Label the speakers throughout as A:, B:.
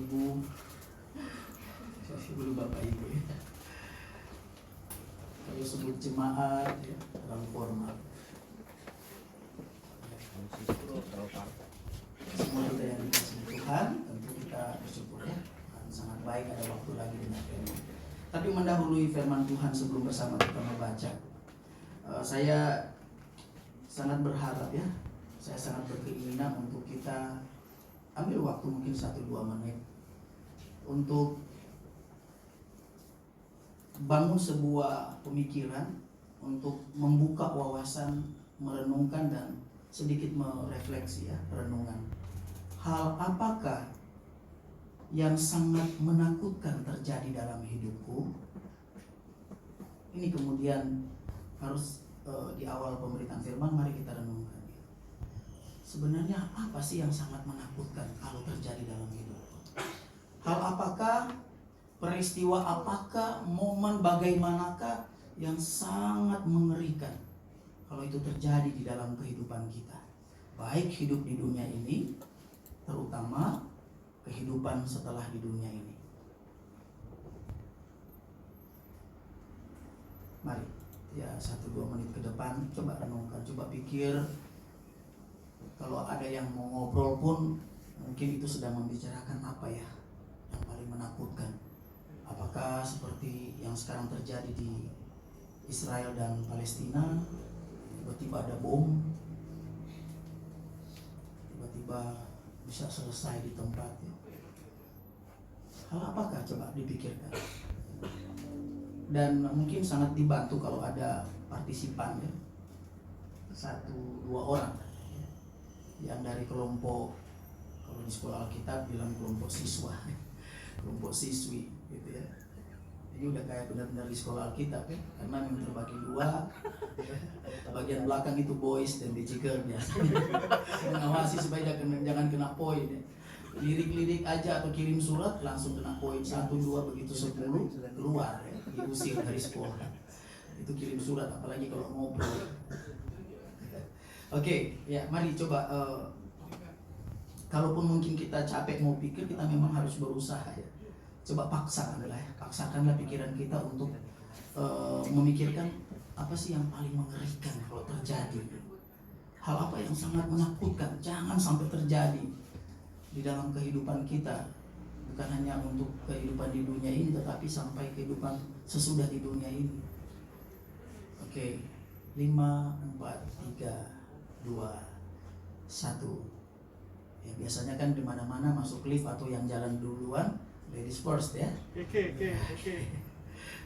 A: Ibu, dulu Bapak Ibu ya. Kalau sebut jemaat ya, terlalu formal. Semua kita yang dikasih Tuhan, tentu kita bersyukur ya. Sangat baik ada waktu lagi dengan firman. Tapi mendahului firman Tuhan sebelum bersama kita membaca, saya sangat berharap ya, saya sangat berkeinginan untuk kita ambil waktu mungkin 1-2 menit untuk bangun sebuah pemikiran, untuk membuka wawasan, merenungkan dan sedikit merefleksi ya, renungan. Hal apakah yang sangat menakutkan terjadi dalam hidupku? Ini kemudian harus di awal pemberitaan firman, mari kita renungkan. Sebenarnya apa sih yang sangat menakutkan kalau terjadi dalam hidup? Hal apakah, peristiwa apakah, momen bagaimanakah yang sangat mengerikan kalau itu terjadi di dalam kehidupan kita? Baik hidup di dunia ini, terutama kehidupan setelah di dunia ini. Mari ya 1-2 menit ke depan coba renungkan, coba pikir. Kalau ada yang mau ngobrol pun mungkin itu sedang membicarakan apa ya yang paling menakutkan. Apakah seperti yang sekarang terjadi di Israel dan Palestina, tiba-tiba ada bom, tiba-tiba bisa selesai di tempat ya. Hal apakah coba dipikirkan. Dan mungkin sangat dibantu kalau ada partisipan ya, 1-2 orang yang dari kelompok, kalau di sekolah Alkitab bilang kelompok siswa, kelompok siswi gitu ya. Ini udah kayak benar-benar di sekolah Alkitab ya, karena memang terbagi 2. Bagian belakang itu boys dan BC girl biasanya. Mengawasi supaya jangan kena poin ya. Lirik-lirik aja atau kirim surat langsung kena poin 1-2, begitu 10 keluar ya, diusir dari sekolah. Itu kirim surat, apalagi kalau ngobrol. Oke, ya mari coba. Kalaupun mungkin kita capek mau pikir, kita memang harus berusaha ya. Coba paksakanlah pikiran kita untuk memikirkan apa sih yang paling mengerikan kalau terjadi. Hal apa yang sangat menakutkan, jangan sampai terjadi di dalam kehidupan kita. Bukan hanya untuk kehidupan di dunia ini, tetapi sampai kehidupan sesudah di dunia ini. Oke, 5, 4, 3, 2, 1. Ya, biasanya kan di mana-mana masuk lift atau yang jalan duluan ladies first ya.
B: Oke.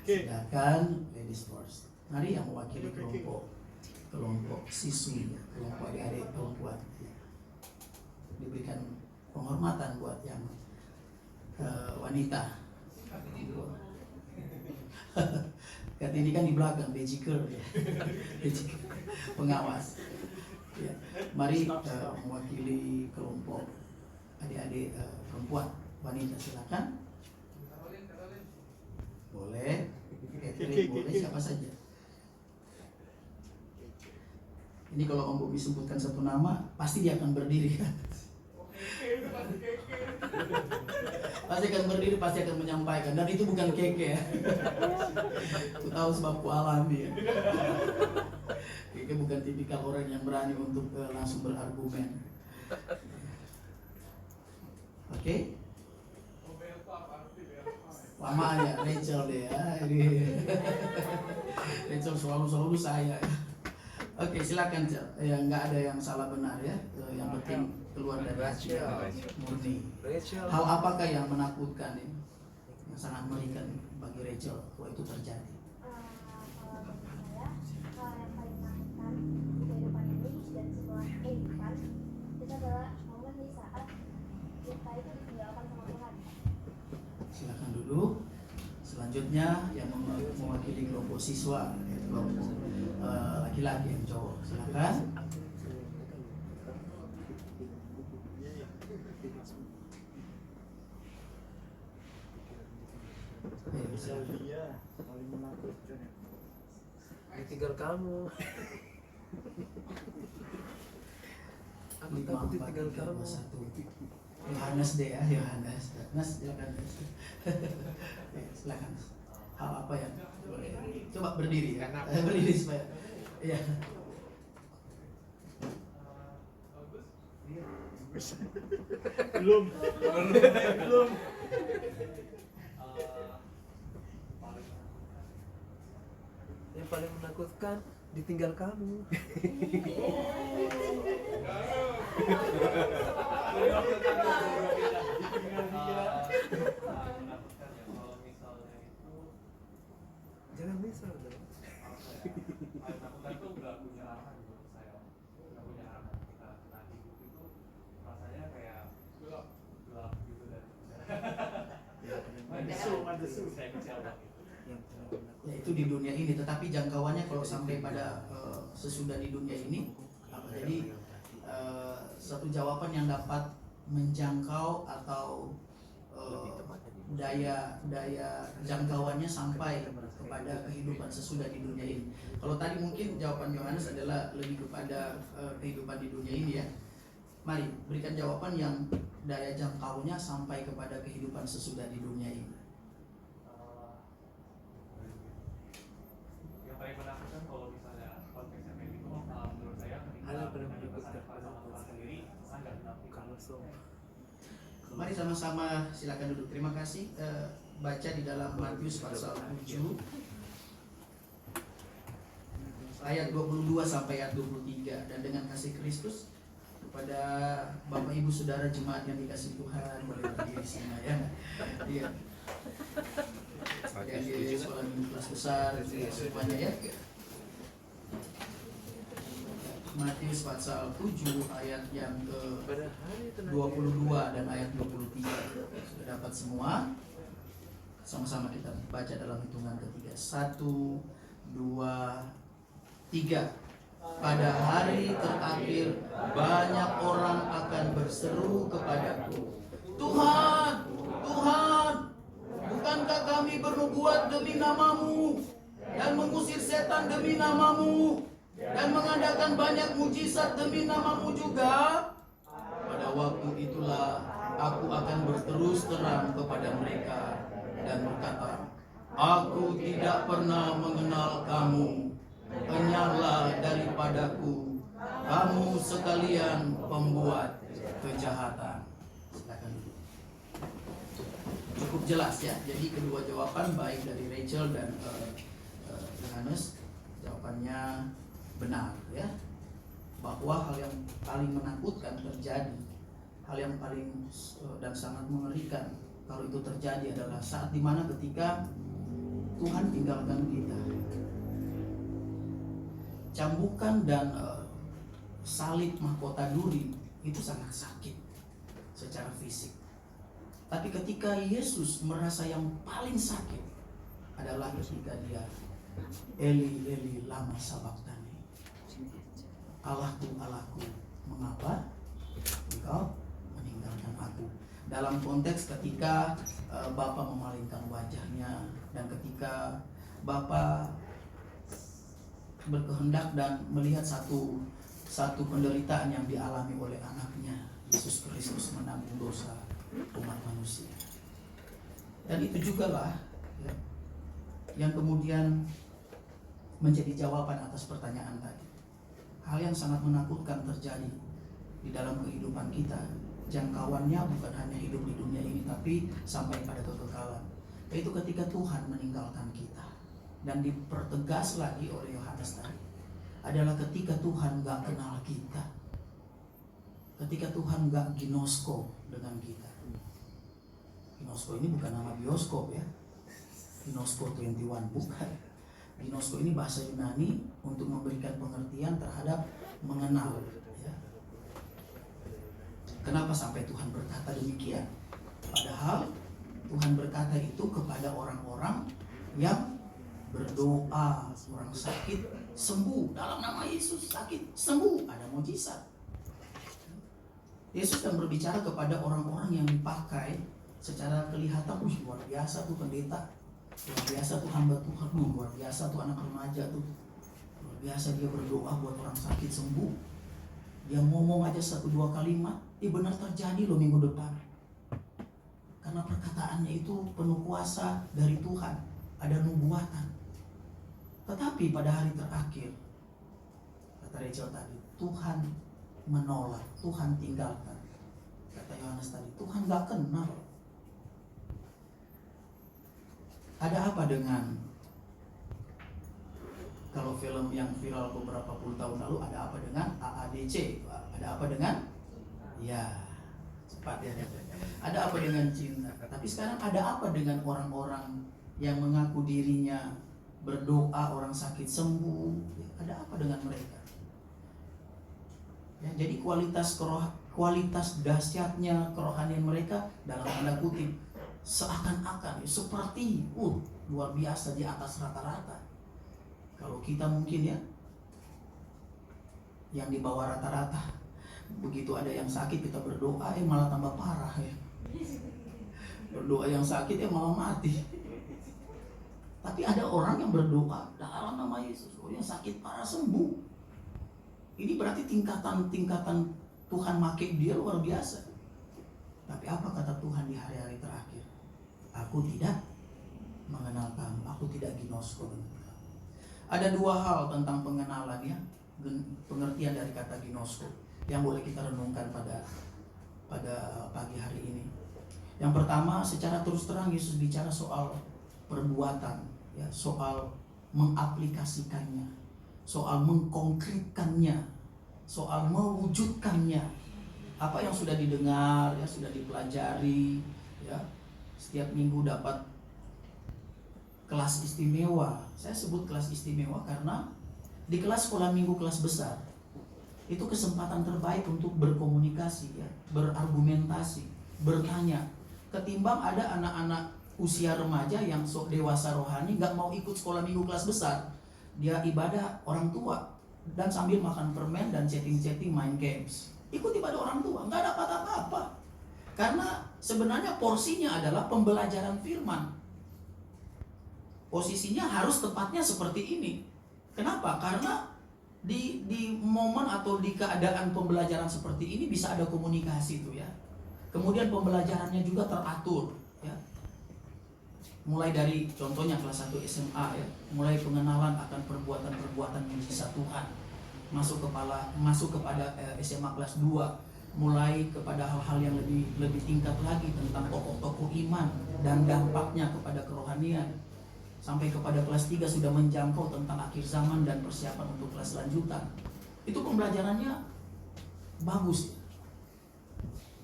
A: Silakan ladies first. Mari yang mewakili kelompok siswi, kelompok adik-adik perempuan. Diberikan penghormatan buat yang wanita. Kata ini kan di belakang bejiker ya. Pengawas. Ya. Mari mewakili kelompok adik-adik perempuan, wanita, silakan. Boleh, Catherine, boleh, siapa saja. Ini kalau Om Bobi sebutkan satu nama, pasti dia akan berdiri. Pasti akan berdiri, pasti akan menyampaikan. Dan itu bukan keke ya. Aku tahu sebab ku alami ya. Keke bukan tipikal orang yang berani untuk langsung berargumen. Oke? Lama ya, Rachel deh ya. Rachel selalu saya. Oke, silakan Cel. Ya, nggak ada yang salah benar ya. Yang penting keluar dari hati murni. Hal apakah yang menakutkan ini? Yang sangat mengerikan bagi Rachel kalau itu terjadi?
C: Kalau bagi saya, hal yang paling menakutkan di kehidupan ini dan sebuah kehidupan itu adalah momen di saat kita itu ditinggalkan sama Tuhan.
A: Silakan duduk. Selanjutnya yang mewakili kelompok siswa, kelompok laki-laki yang cowok, silakan.
B: Iya, paling menakutkan.
D: Ditinggal kamu. Aku
A: 5,
D: takut
A: 4,
D: ditinggal
A: 3, 2,
D: kamu.
A: 1. Yohanes deh ya, Yohanes. Mas, silakan. Ya, silakan. Hal apa yang boleh? Coba berdiri ya. Berdiri supaya. Iya.
B: Belum.
D: Yang paling menakutkan ditinggal kamu. Jangan misal dong.
B: Ada su.
D: Yang paling menakutkan.
A: Ya itu di dunia ini, tetapi jangkauannya kalau sampai pada sesudah di dunia ini apa? Jadi satu jawaban yang dapat menjangkau atau daya jangkauannya sampai kepada kehidupan sesudah di dunia ini. Kalau tadi mungkin jawaban Yohanes adalah lebih kepada kehidupan di dunia ini ya. Mari berikan jawaban yang daya jangkaunya sampai kepada kehidupan sesudah di dunia ini.
E: Yang paling menakutkan kalau misalnya konteksnya kayak gitu, menurut saya ketika
D: Hal yang paling
E: kita
D: menakutkan
E: bersama Tuhan sendiri, Tuhan nggak menampilkan.
D: Kalau so.
A: Mari sama-sama silakan duduk. Terima kasih. Baca di dalam Matius pasal 7 ayat 22 sampai ayat 23. Dan dengan kasih Kristus kepada Bapak Ibu Saudara jemaat yang dikasih Tuhan, boleh berdiri semua ya. Iya. Yang di sekolah minggu kelas besar semuanya ya. Matius pasal 7 ayat yang ke
D: Pada hari tenang
A: 22 dan ayat 23. Sudah dapat semua? Sama-sama kita baca dalam hitungan ketiga. 1, 2, 3. Pada hari terakhir banyak orang akan berseru kepadaku, Tuhan, Tuhan, bukankah kami bernubuat demi namamu dan mengusir setan demi namamu dan mengadakan banyak mujizat demi namamu juga? Pada waktu itulah aku akan berterus terang kepada mereka dan berkata, aku tidak pernah mengenal kamu. Enyahlah daripadaku, kamu sekalian pembuat kejahatan. Silakan. Cukup jelas ya. Jadi kedua jawaban baik dari Rachel dan Yohanes, jawabannya benar ya. Bahwa hal yang paling menakutkan terjadi, hal yang paling dan sangat mengerikan kalau itu terjadi adalah saat dimana ketika Tuhan tinggalkan kita. Cambukan dan salib mahkota duri itu sangat sakit secara fisik. Tapi ketika Yesus merasa yang paling sakit adalah ketika dia Eli Eli lama sabachthani, Allahku Allahku mengapa engkau meninggalkan aku. Dalam konteks ketika Bapa memalingkan wajahnya dan ketika Bapa berkehendak dan melihat satu penderitaan yang dialami oleh anaknya Yesus Kristus menanggung dosa umat manusia. Dan itu juga lah ya, yang kemudian menjadi jawaban atas pertanyaan tadi. Hal yang sangat menakutkan terjadi di dalam kehidupan kita. Jangkauannya bukan hanya hidup di dunia ini, tapi sampai pada kekekalan. Yaitu ketika Tuhan meninggalkan kita. Dan dipertegas lagi oleh Yohanes tadi adalah ketika Tuhan gak kenal kita, ketika Tuhan gak ginosko dengan kita. Ginosko ini bukan nama bioskop ya, Ginosko 21 bukan. Ginosko ini bahasa Yunani untuk memberikan pengertian terhadap mengenal ya. Kenapa sampai Tuhan berkata demikian? Padahal Tuhan berkata itu kepada orang-orang yang berdoa, orang sakit sembuh dalam nama Yesus, sakit sembuh, ada mujizat. Yesus sedang berbicara kepada orang-orang yang dipakai secara kelihatan, luar biasa tuh pendeta, luar biasa tuh hamba Tuhan, luar biasa tuh anak remaja tuh, luar biasa dia berdoa buat orang sakit sembuh. Dia ngomong aja 1-2 kalimat, benar terjadi loh minggu depan. Karena perkataannya itu penuh kuasa dari Tuhan, ada nubuatan. Tetapi pada hari terakhir, kata Rachel tadi, Tuhan menolak, Tuhan tinggalkan. Kata Yohanes tadi, Tuhan gak kenal. Ada apa dengan, kalau film yang viral beberapa puluh tahun lalu, ada apa dengan AADC? Ada apa dengan? Ya, cepat ya. Ada apa dengan cinta? Tapi sekarang ada apa dengan orang-orang yang mengaku dirinya berdoa orang sakit sembuh? Ada apa dengan mereka? Ya, jadi kualitas dahsyatnya kerohanian mereka dalam tanda kutip seakan-akan seperti luar biasa, di atas rata-rata. Kalau kita mungkin ya yang di bawah rata-rata, begitu ada yang sakit kita berdoa malah tambah parah ya. Berdoa yang sakit malah mati. Tapi ada orang yang berdoa dalam nama Yesus, yang sakit parah sembuh. Ini berarti tingkatan Tuhan make dia luar biasa. Tapi apa kata Tuhan di hari-hari terakhir? Aku tidak mengenal kamu, aku tidak ginosko dengan kamu. Ada 2 hal tentang pengenalan ya, pengertian dari kata ginosko yang boleh kita renungkan pada pagi hari ini. Yang pertama, secara terus terang Yesus bicara soal perbuatan, ya, soal mengaplikasikannya, soal mengkonkretkannya, soal mewujudkannya. Apa yang sudah didengar, ya, sudah dipelajari, ya, setiap minggu dapat kelas istimewa. Saya sebut kelas istimewa karena di kelas sekolah minggu kelas besar itu kesempatan terbaik untuk berkomunikasi, ya, berargumentasi, bertanya. Ketimbang ada anak-anak usia remaja yang sok dewasa rohani gak mau ikut sekolah minggu kelas besar, dia ibadah orang tua dan sambil makan permen dan chatting-chatting main games. Ikut ibadah orang tua, gak dapat apa-apa. Karena sebenarnya porsinya adalah pembelajaran firman. Posisinya harus tepatnya seperti ini. Kenapa? Karena di momen atau di keadaan pembelajaran seperti ini bisa ada komunikasi tuh ya. Kemudian pembelajarannya juga teratur ya. Mulai dari contohnya kelas 1 SMA ya, mulai pengenalan akan perbuatan-perbuatan mujizat Tuhan. Masuk kepada SMA kelas 2, mulai kepada hal-hal yang lebih tingkat lagi tentang tokoh-tokoh iman dan dampaknya kepada kerohanian. Sampai kepada kelas 3 sudah menjangkau tentang akhir zaman dan persiapan untuk kelas lanjutan. Itu pembelajarannya bagus.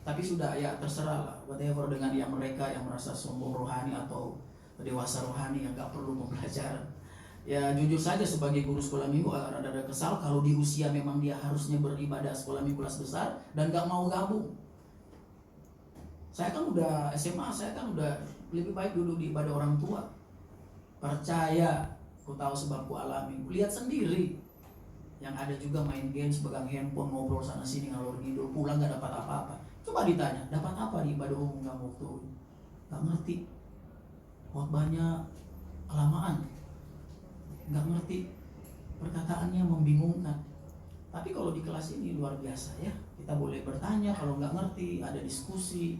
A: Tapi sudah ya terserah lah, whatever dengan yang mereka yang merasa sombong rohani atau dewasa rohani yang gak perlu pembelajaran. Ya jujur saja sebagai guru sekolah minggu rada-rada kesal kalau di usia memang dia harusnya beribadah sekolah minggu kelas besar dan gak mau gabung. Saya kan udah SMA, saya kan udah lebih baik dulu di ibadah orang tua. Percaya, ku tahu sebab ku alami, ku lihat sendiri. Yang ada juga main games, pegang handphone, ngobrol sana sini ngalor ngidul, pulang gak dapat apa-apa. Coba ditanya, dapat apa di ibadah umum kamu waktu? Gak ngerti. Khotbahnya kelamaan, gak ngerti, perkataannya membingungkan. Tapi kalau di kelas ini luar biasa ya, kita boleh bertanya, kalau gak ngerti ada diskusi.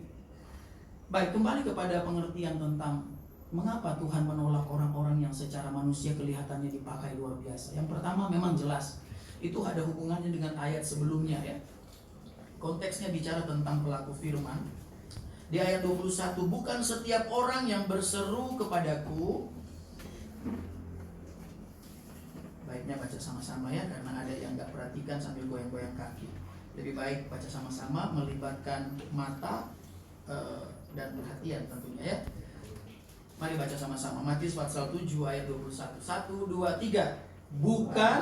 A: Baik, kembali kepada pengertian tentang mengapa Tuhan menolak orang-orang yang secara manusia kelihatannya dipakai luar biasa. Yang pertama memang jelas, itu ada hubungannya dengan ayat sebelumnya ya. Konteksnya bicara tentang pelaku firman. Di ayat 21, bukan setiap orang yang berseru kepadaku. Baiknya baca sama-sama ya, karena ada yang gak perhatikan sambil goyang-goyang kaki. Lebih baik baca sama-sama, melibatkan mata dan perhatian tentunya ya. Mari baca sama-sama. Matius pasal 7 ayat 21. 1, 2, 3. Bukan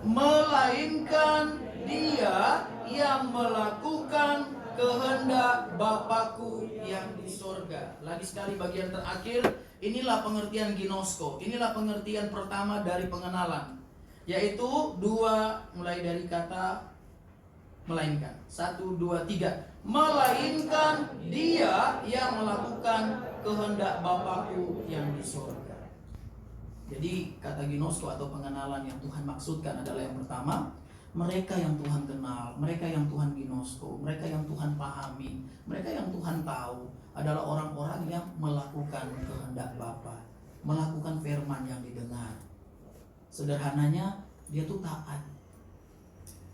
A: melainkan dia yang melakukan kehendak Bapakku yang di sorga. Lagi sekali bagian terakhir, inilah pengertian ginosko. Inilah pengertian pertama dari pengenalan, yaitu 2 mulai dari kata melainkan. 1, 2, 3. Melainkan dia yang melakukan kehendak Bapakku yang di sorga. Jadi kata ginosko atau pengenalan yang Tuhan maksudkan adalah yang pertama, mereka yang Tuhan kenal, mereka yang Tuhan ginosko, mereka yang Tuhan pahami, mereka yang Tuhan tahu adalah orang-orang yang melakukan kehendak Bapa, melakukan firman yang didengar. Sederhananya, dia tuh taat.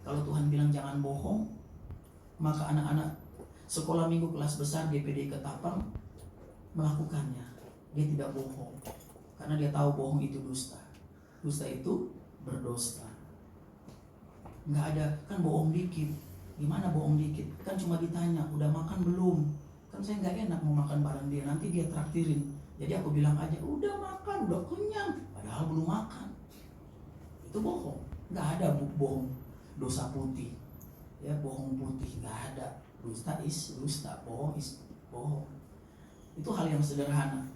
A: Kalau Tuhan bilang jangan bohong, maka anak-anak sekolah minggu kelas besar GPD Ketapang melakukannya. Dia tidak bohong, karena dia tahu bohong itu dusta. Dusta itu berdosa. Nggak ada, kan bohong dikit. Gimana bohong dikit? Kan cuma ditanya, udah makan belum? Kan saya nggak enak mau makan bareng dia, nanti dia traktirin. Jadi aku bilang aja, udah makan, udah kenyang, padahal belum makan. Itu bohong. Nggak ada bohong dosa putih, ya bohong putih nggak ada. Dusta is dusta, bohong is bohong. Itu hal yang sederhana.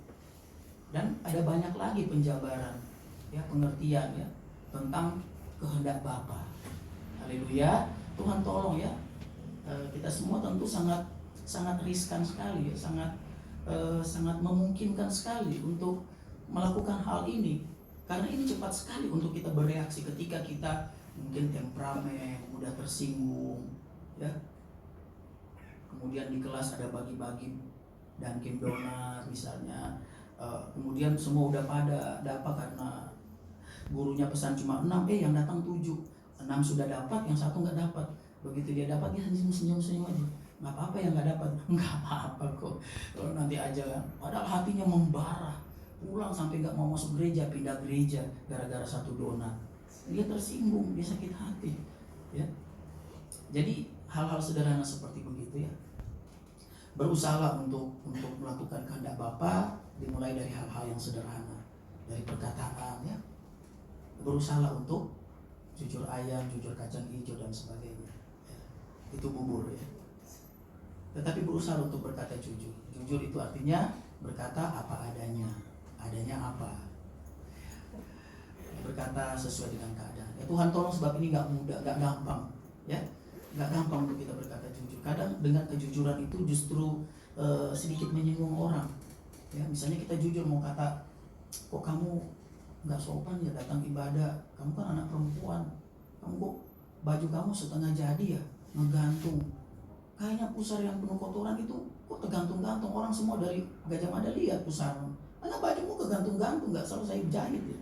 A: Dan ada banyak lagi penjabaran, ya pengertian ya tentang kehendak Bapa. Haleluya, Tuhan tolong ya. Kita semua tentu sangat riskan sekali, ya, sangat memungkinkan sekali untuk melakukan hal ini, karena ini cepat sekali untuk kita bereaksi ketika kita mungkin temperamen, mudah tersinggung, ya. Kemudian di kelas ada bagi-bagi Dunkin Donat misalnya. Kemudian semua udah pada dapat karena gurunya pesan cuma 6, yang datang 7. 6 sudah dapat, yang 1 nggak dapat. Begitu dia dapat, dia senyum-senyum aja. Nggak apa-apa yang nggak dapat. Nggak apa-apa kok. Kalau nanti aja kan. Padahal hatinya membara. Pulang sampai nggak mau masuk gereja, pindah gereja gara-gara 1 donat. Dia tersinggung, dia sakit hati. Ya. Jadi hal-hal sederhana seperti begitu ya. Berusaha untuk melakukan kehendak Bapa, dimulai dari hal-hal yang sederhana, dari perkataan ya. Berusaha untuk jujur ayam, jujur kacang hijau dan sebagainya. Ya. Itu bubur ya. Tetapi berusaha untuk berkata jujur. Jujur itu artinya berkata apa adanya. Adanya apa? Berkata sesuai dengan keadaan. Ya, Tuhan tolong, sebab ini nggak mudah, nggak gampang, ya, nggak gampang untuk kita berkata jujur. Kadang dengan kejujuran itu justru sedikit menyinggung orang. Ya, misalnya kita jujur mau kata, kok kamu nggak sopan ya datang ibadah, kamu kan anak perempuan, kamu kok baju kamu setengah jadi ya, ngegantung, kayaknya pusar yang penuh kotoran itu kok tergantung-gantung, orang semua dari Gajah Mada lihat pusarmu, karena bajumu kegantung-gantung, nggak selalu saya jahit ya.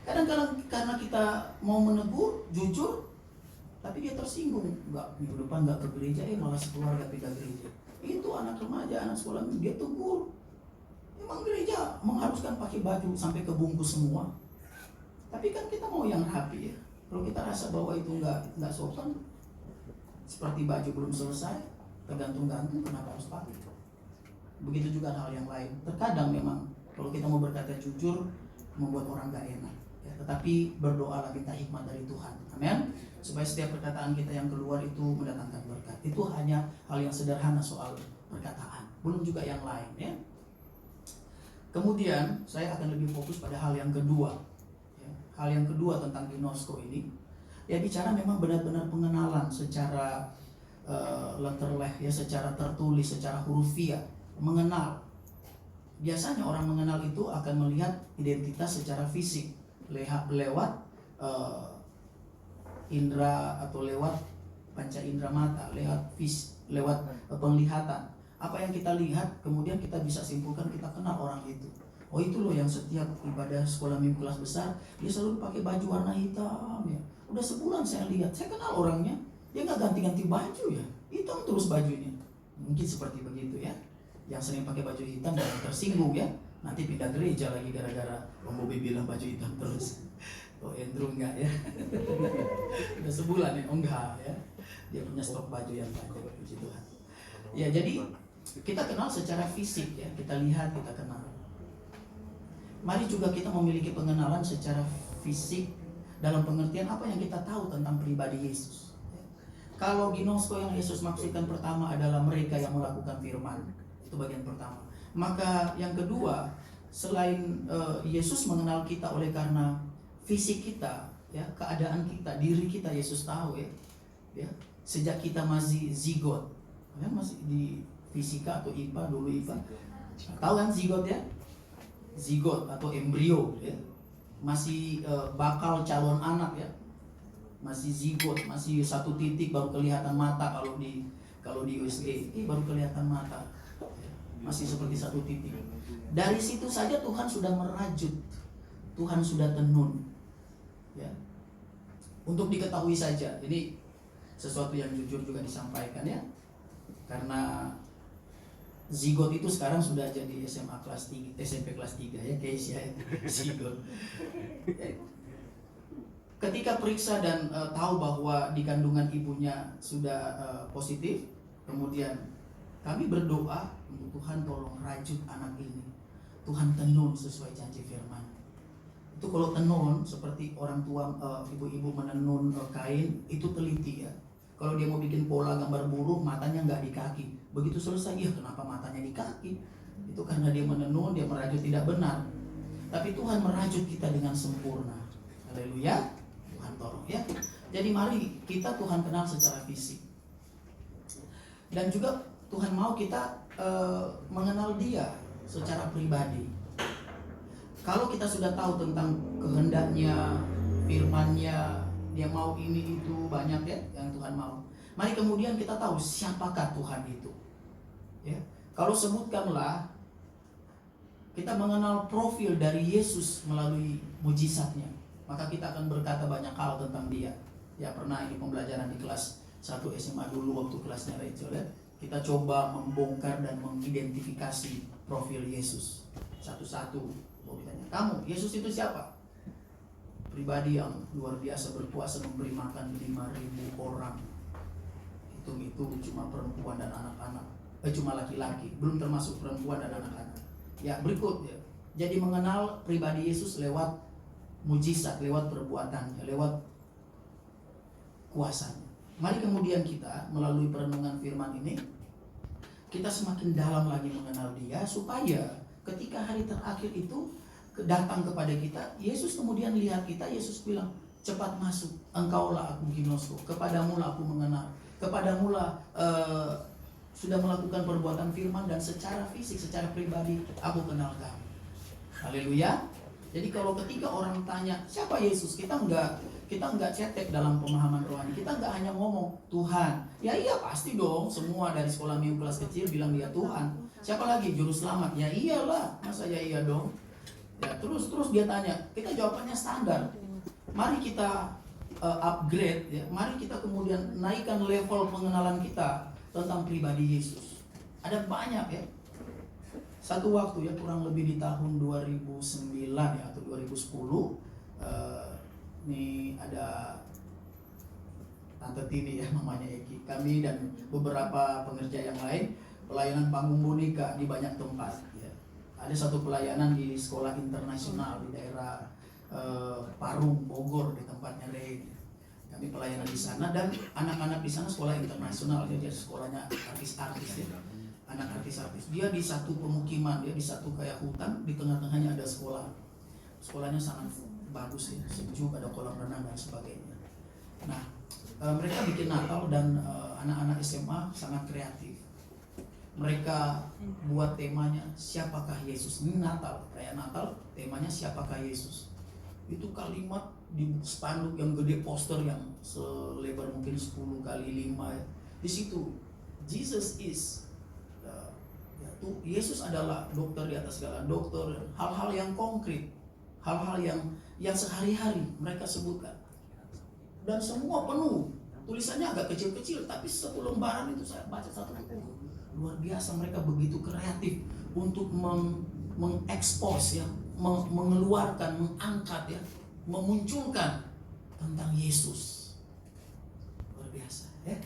A: Kadang-kadang karena kita mau menegur, jujur, tapi dia tersinggung, nggak minggu depan nggak ke gereja, malah sekeluarga pindah gereja. Itu anak remaja, anak sekolah, dia tegur. Memang gereja mengharuskan pakai baju sampai kebungkus semua. Tapi kan kita mau yang rapi ya. Kalau kita rasa bahwa itu nggak sopan, seperti baju belum selesai, tergantung-gantung, kenapa harus pakai? Begitu juga hal yang lain. Terkadang memang kalau kita mau berkata jujur, membuat orang nggak enak. Ya, tetapi berdoalah, minta hikmat dari Tuhan. Amin. Supaya setiap perkataan kita yang keluar itu mendatangkan berkat. Itu hanya hal yang sederhana soal perkataan. Belum juga yang lain ya. Kemudian saya akan lebih fokus pada hal yang kedua. Ya, hal yang kedua tentang ginosko ini, ya bicara memang benar-benar pengenalan secara letterleh, ya, secara tertulis, secara hurufiah, mengenal. Biasanya orang mengenal itu akan melihat identitas secara fisik, lewat indera atau lewat panca indera mata, lewat penglihatan. Apa yang kita lihat, kemudian kita bisa simpulkan, kita kenal orang itu. Oh, itu loh yang setiap ibadah sekolah minggu kelas besar, dia selalu pakai baju warna hitam ya. Udah sebulan saya lihat, saya kenal orangnya. Dia nggak ganti-ganti baju ya, hitam terus bajunya. Mungkin seperti begitu ya. Yang sering pakai baju hitam dan tersinggung ya, nanti pindah gereja lagi gara-gara Om Bobi bilang baju hitam terus. Oh, Andrew enggak ya. Udah sebulan ya, oh enggak ya. Dia punya stok baju yang banyak, puji Tuhan. Ya, jadi kita kenal secara fisik ya, kita lihat, kita kenal. Mari juga kita memiliki pengenalan secara fisik dalam pengertian apa yang kita tahu tentang pribadi Yesus. Kalau ginosko yang Yesus maksudkan pertama adalah mereka yang melakukan firman, itu bagian pertama. Maka yang kedua, selain Yesus mengenal kita oleh karena fisik kita, ya, keadaan kita, diri kita Yesus tahu ya. Sejak kita masih zigot, ya, masih di fisika atau IPA dulu IPA, tahu kan zigot ya? Zigot atau embrio ya. masih bakal calon anak ya, masih zigot, masih satu titik baru kelihatan mata. Kalau di USA baru kelihatan mata, masih seperti satu titik. Dari situ saja Tuhan sudah merajut, Tuhan sudah tenun ya. Untuk diketahui saja, ini sesuatu yang jujur juga disampaikan ya, karena zigot itu sekarang sudah jadi SMA kelas 3, SMP kelas 3 ya, case ya, zigot. Ketika periksa dan tahu bahwa di kandungan ibunya sudah positif, kemudian kami berdoa untuk Tuhan tolong rajut anak ini, Tuhan tenun sesuai janji firman. Itu kalau tenun seperti orang tua, ibu-ibu menenun kain, itu teliti ya. Kalau dia mau bikin pola gambar burung, matanya nggak di kaki. Begitu selesai, ya kenapa matanya di kaki? Itu karena dia menenun, dia merajut tidak benar. Tapi Tuhan merajut kita dengan sempurna. Haleluya, Tuhan tolong ya. Jadi mari kita Tuhan kenal secara fisik. Dan juga Tuhan mau kita mengenal Dia secara pribadi. Kalau kita sudah tahu tentang kehendaknya, firman-Nya, Dia mau ini itu banyak ya yang Tuhan mau. Mari kemudian kita tahu siapakah Tuhan itu. Ya. Kalau sebutkanlah kita mengenal profil dari Yesus melalui mujizatnya, maka kita akan berkata banyak hal tentang Dia. Ya pernah ini pembelajaran di kelas 1 SMA dulu waktu kelasnya Rachel ya. Kita coba membongkar dan mengidentifikasi profil Yesus satu-satu. Mau ditanya, kamu Yesus itu siapa? Pribadi yang luar biasa, berpuasa memberi makan 5.000 orang. Itu cuma perempuan dan anak-anak, cuma laki-laki, belum termasuk perempuan dan anak-anak. Ya berikut ya. Jadi mengenal pribadi Yesus lewat mujizat, lewat perbuatannya, lewat kuasanya. Mari kemudian kita melalui perenungan firman ini, kita semakin dalam lagi mengenal Dia, supaya ketika hari terakhir itu datang kepada kita, Yesus kemudian lihat kita, Yesus bilang, cepat masuk, engkaulah aku ginosku, kepadamulah aku mengenal, kepadamulah sudah melakukan perbuatan firman, dan secara fisik, secara pribadi aku kenal kamu. Haleluya. Jadi kalau ketika orang tanya siapa Yesus, kita enggak cetek dalam pemahaman rohani. Kita enggak hanya ngomong Tuhan. Ya iya pasti dong, semua dari sekolah minggu kelas kecil bilang Dia Tuhan. Siapa lagi? Juru selamat. Ya iyalah, masa ya iya dong. Ya, terus dia tanya, kita jawabannya standar. Mari kita upgrade ya. Mari kita kemudian naikkan level pengenalan kita tentang pribadi Yesus. Ada banyak ya. Satu waktu ya, kurang lebih di tahun 2009 ya atau 2010, ini ada Tante Tini ya, mamanya Eki. Kami dan beberapa pengerja yang lain pelayanan panggung boneka di banyak tempat ya. Ada satu pelayanan di sekolah internasional di daerah Parung, Bogor, di tempatnya Rey. Kami pelayanan di sana, dan anak-anak di sana sekolah internasional, jadi sekolahnya artis-artis ya. Anak artis-artis. Dia di satu pemukiman, dia di satu kayak hutan, di tengah-tengahnya ada sekolah. Sekolahnya sangat bagus ya, sejuk, ada kolam renang dan sebagainya. Nah, mereka bikin Natal, dan anak-anak SMA sangat kreatif. Mereka buat temanya siapakah Yesus. Ini Natal, kayak Natal temanya siapakah Yesus. Itu kalimat di spanduk yang gede, poster yang selebar mungkin 10 kali 5 ya. Di situ Jesus is Yesus adalah dokter di atas segala dokter, hal-hal yang konkret, hal-hal yang sehari-hari mereka sebutkan. Dan semua penuh, tulisannya agak kecil-kecil, tapi satu lembaran itu saya baca satu buku. Luar biasa, mereka begitu kreatif untuk mengekspos ya, mengeluarkan, mengangkat ya, memunculkan tentang Yesus. Luar biasa ya.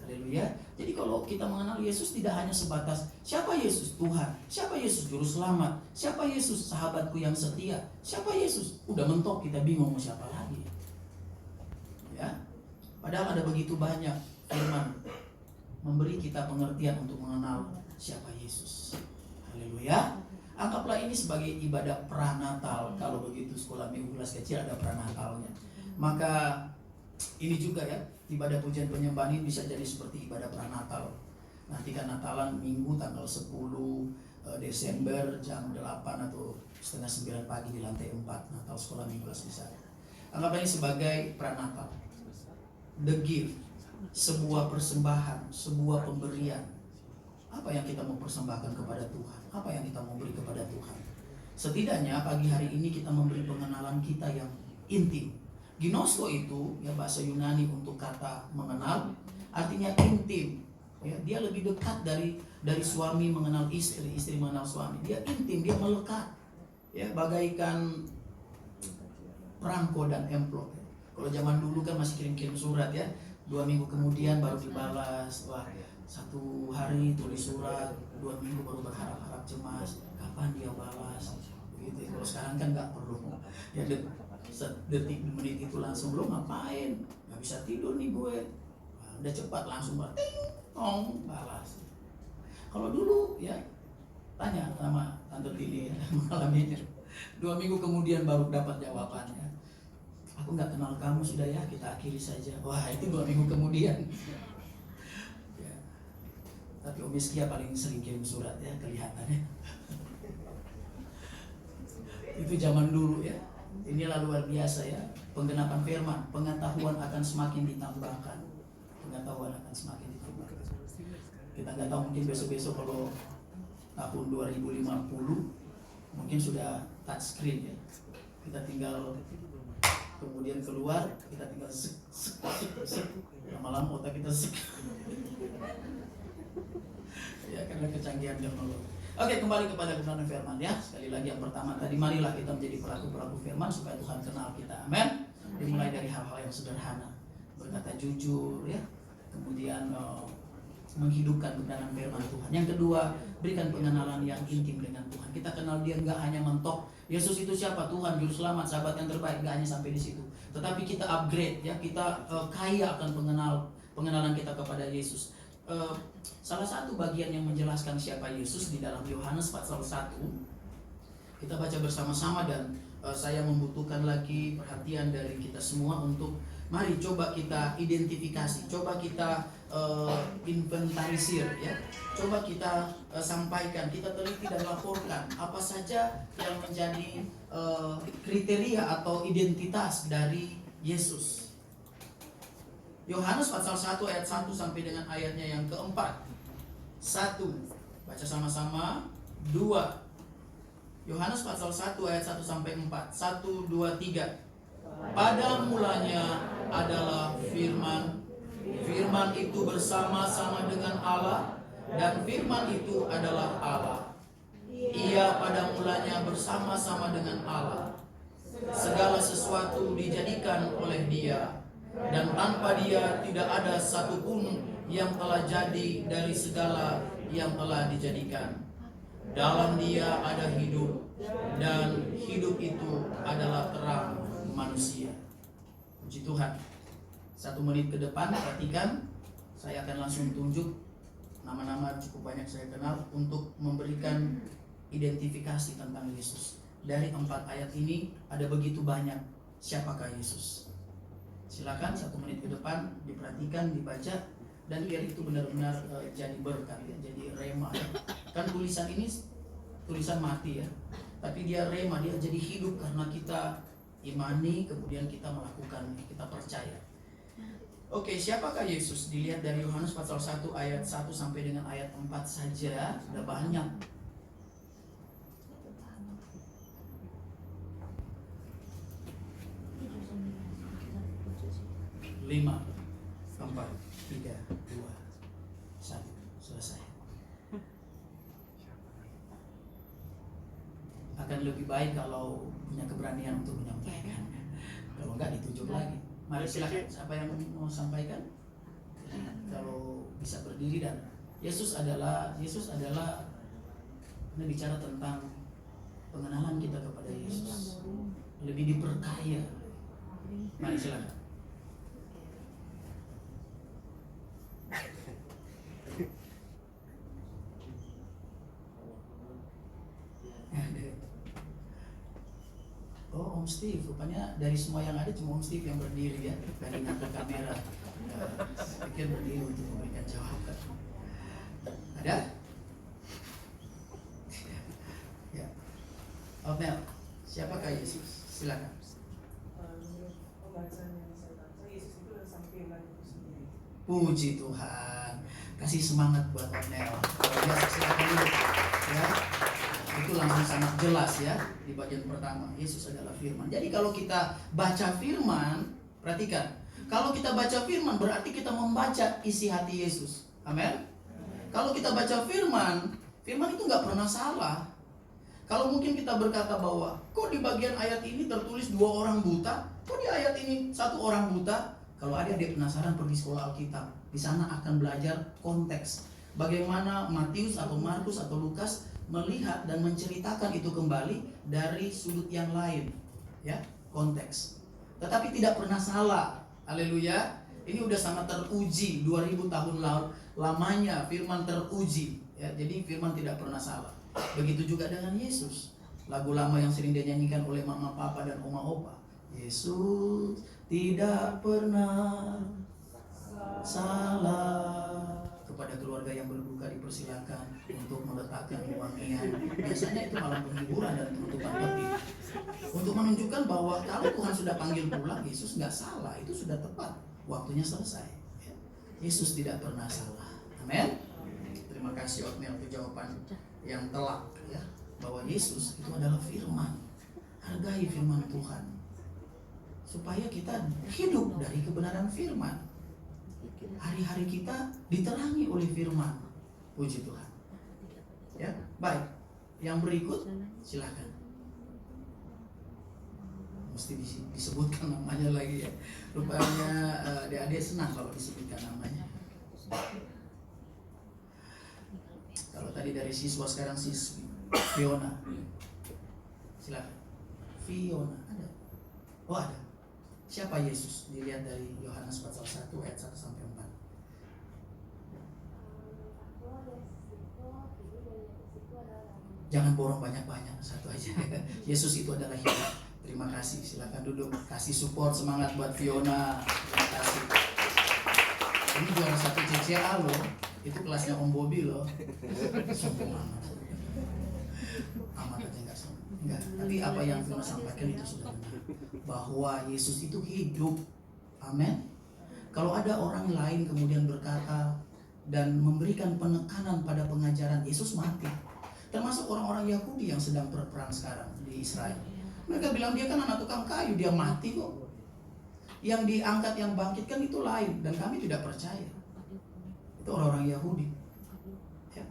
A: Haleluya. Jadi kalau kita mengenal Yesus tidak hanya sebatas siapa Yesus Tuhan, siapa Yesus juru selamat, siapa Yesus sahabatku yang setia, siapa Yesus, udah mentok, kita bingung mau siapa lagi. Ya. Padahal ada begitu banyak firman memberi kita pengertian untuk mengenal siapa Yesus. Haleluya. Anggaplah ini sebagai ibadah pranatal. Kalau begitu sekolah minggu kelas kecil ada pranatalnya. Maka ini juga ya, ibadah pujian penyembahan ini bisa jadi seperti ibadah pranatal. Nanti kan Natalan Minggu tanggal 10 Desember jam 8 atau setengah 9 pagi di lantai 4 Natal sekolah minggu di sana. Anggap ini sebagai pranatal, the gift, sebuah persembahan, sebuah pemberian. Apa yang kita mau persembahkan kepada Tuhan? Apa yang kita mau beri kepada Tuhan? Setidaknya pagi hari ini kita memberi pengenalan kita yang intim. Ginosko itu ya bahasa Yunani untuk kata mengenal, artinya intim. Ya, dia lebih dekat dari suami mengenal istri, istri mengenal suami. Dia intim, dia melekat. Ya, bagaikan perangko dan amplop. Kalau zaman dulu kan masih kirim-kirim surat ya. 2 minggu kemudian baru dibalas. Wah, 1 hari tulis surat, 2 minggu baru berharap-harap cemas. Kapan dia balas? Begitu. Kalau sekarang kan nggak perlu. Ya, detik menit itu langsung, lo ngapain? Nggak bisa tidur nih gue. Nah, udah cepat langsung balas. Kalau dulu ya tanya sama Tante Tini ya, mengalaminya 2 minggu kemudian baru dapat jawabannya. Aku nggak kenal kamu sudah ya, kita akhiri saja. Wah, itu 2 minggu kemudian. Ya. Tapi Om Iskia paling sering kirim surat ya, kelihatannya. Itu zaman dulu ya. Inilah luar biasa ya, penggenapan firman, pengetahuan akan semakin ditambahkan. Pengetahuan akan semakin ditambahkan. Kita nggak tahu, mungkin besok-besok kalau tahun 2050 mungkin sudah touch screen ya. Kita tinggal kemudian keluar, kita tinggal sek. Lama-lama otak kita sek. Ya, karena kecanggihan teknologi. Oke, kembali kepada kebenaran firman ya. Sekali lagi yang pertama tadi, marilah kita menjadi pelaku-pelaku firman supaya Tuhan kenal kita. Amin. Dimulai dari hal-hal yang sederhana, berkata jujur ya. Kemudian menghidupkan kebenaran firman Tuhan. Yang kedua, berikan pengenalan yang intim dengan Tuhan. Kita kenal dia nggak hanya mentok Yesus itu siapa, Tuhan juru selamat, sahabat yang terbaik, nggak hanya sampai di situ. Tetapi kita upgrade ya, kita kaya akan pengenalan kita kepada Yesus. Salah satu bagian yang menjelaskan siapa Yesus di dalam Yohanes pasal 1 kita baca bersama-sama, dan saya membutuhkan lagi perhatian dari kita semua untuk mari coba kita identifikasi, coba kita inventarisir ya, coba kita sampaikan, kita teliti dan laporkan apa saja yang menjadi kriteria atau identitas dari Yesus. Yohanes pasal 1 ayat 1 sampai dengan ayatnya yang keempat. 1, baca sama-sama. 2, Yohanes pasal 1 ayat 1 sampai 4. 1, 2, 3. Pada mulanya adalah firman. Firman itu bersama-sama dengan Allah, dan firman itu adalah Allah. Ia pada mulanya bersama-sama dengan Allah. Segala sesuatu dijadikan oleh Dia, dan tanpa Dia tidak ada satupun yang telah jadi dari segala yang telah dijadikan. Dalam Dia ada hidup, dan hidup itu adalah terang manusia. Puji Tuhan. 1 menit ke depan, perhatikan, saya akan langsung tunjuk nama-nama cukup banyak saya kenal untuk memberikan identifikasi tentang Yesus. Dari 4 ayat ini ada begitu banyak siapakah Yesus. Silakan 1 menit ke depan diperhatikan, dibaca, dan biar itu benar-benar jadi berkat ya, jadi rema ya. Kan tulisan ini tulisan mati ya, tapi dia rema, dia jadi hidup karena kita imani, kemudian kita melakukan, kita percaya. Oke, siapakah Yesus? Dilihat dari Yohanes pasal 1 ayat 1 sampai dengan ayat 4 saja sudah banyak. 5, 4, 3, 2, 1, selesai. Akan lebih baik kalau punya keberanian untuk menyampaikan. Kalau enggak ditunjuk lagi. Mari silakan, siapa yang mau sampaikan? Kalau bisa berdiri. Dan Yesus adalah ini bicara tentang pengenalan kita kepada Yesus, lebih diperkaya. Mari silakan. Oh, Om Steve, rupanya dari semua yang ada cuma Om Steve yang berdiri ya, dari ngangkat kamera. Saya pikir berdiri untuk memberikan jawaban. Ada? Puji Tuhan. Kasih semangat buat Ornel. Luar biasa, silakan dulu. Ya. Itu langsung sangat jelas ya di bagian pertama. Yesus adalah firman. Jadi kalau kita baca firman, perhatikan. Kalau kita baca firman berarti kita membaca isi hati Yesus. Amin. Kalau kita baca firman, firman itu nggak pernah salah. Kalau mungkin kita berkata bahwa kok di bagian ayat ini tertulis 2 orang buta, kok di ayat ini 1 orang buta? Kalau adik-adik penasaran pergi sekolah Alkitab, di sana akan belajar konteks. Bagaimana Matius atau Markus atau Lukas melihat dan menceritakan itu kembali dari sudut yang lain, ya, konteks. Tetapi tidak pernah salah. Haleluya. Ini udah sangat teruji 2000 tahun lamanya firman teruji, ya. Jadi firman tidak pernah salah. Begitu juga dengan Yesus. Lagu lama yang sering dinyanyikan oleh mama, papa, dan oma, opa. Yesus tidak pernah salah. Kepada keluarga yang berduka dipersilakan untuk meletakkan wangian. Biasanya itu malam penghiburan dan penutupan peti. Untuk menunjukkan bahwa kalau Tuhan sudah panggil pulang, Yesus nggak salah. Itu sudah tepat. Waktunya selesai. Yesus tidak pernah salah. Amin. Terima kasih Otmel untuk jawaban yang telak ya, bahwa Yesus itu adalah firman. Hargai firman Tuhan supaya kita hidup dari kebenaran firman. Hari-hari kita diterangi oleh firman. Puji Tuhan. Ya, baik. Yang berikut silakan. Mesti disebutkan namanya lagi ya. Rupanya adik-adik senang kalau disebutkan namanya. Kalau tadi dari siswa, sekarang siswi. Fiona. Silakan. Fiona, ada? Oh, ada. Siapa Yesus? Dilihat dari Yohanes pasal 1 ayat 1 sampai 4. Jangan borong banyak-banyak, satu aja. Yesus itu adalah hidup. Terima kasih. Silakan duduk. Kasih support, semangat buat Fiona. Terima kasih. Ini juara 1 CCA loh. Itu kelasnya Om Bobby loh. Sombong amat. Amat aja enggak sombong. Enggak. Tapi apa yang Fiona sampaikan itu sudah benar. Bahwa Yesus itu hidup. Amin. Kalau ada orang lain kemudian berkata dan memberikan penekanan pada pengajaran Yesus mati. Termasuk orang-orang Yahudi yang sedang berperang sekarang di Israel. Mereka bilang dia kan anak tukang kayu, dia mati kok. Yang diangkat, yang bangkitkan itu lain. Dan kami tidak percaya. Itu orang-orang Yahudi ya.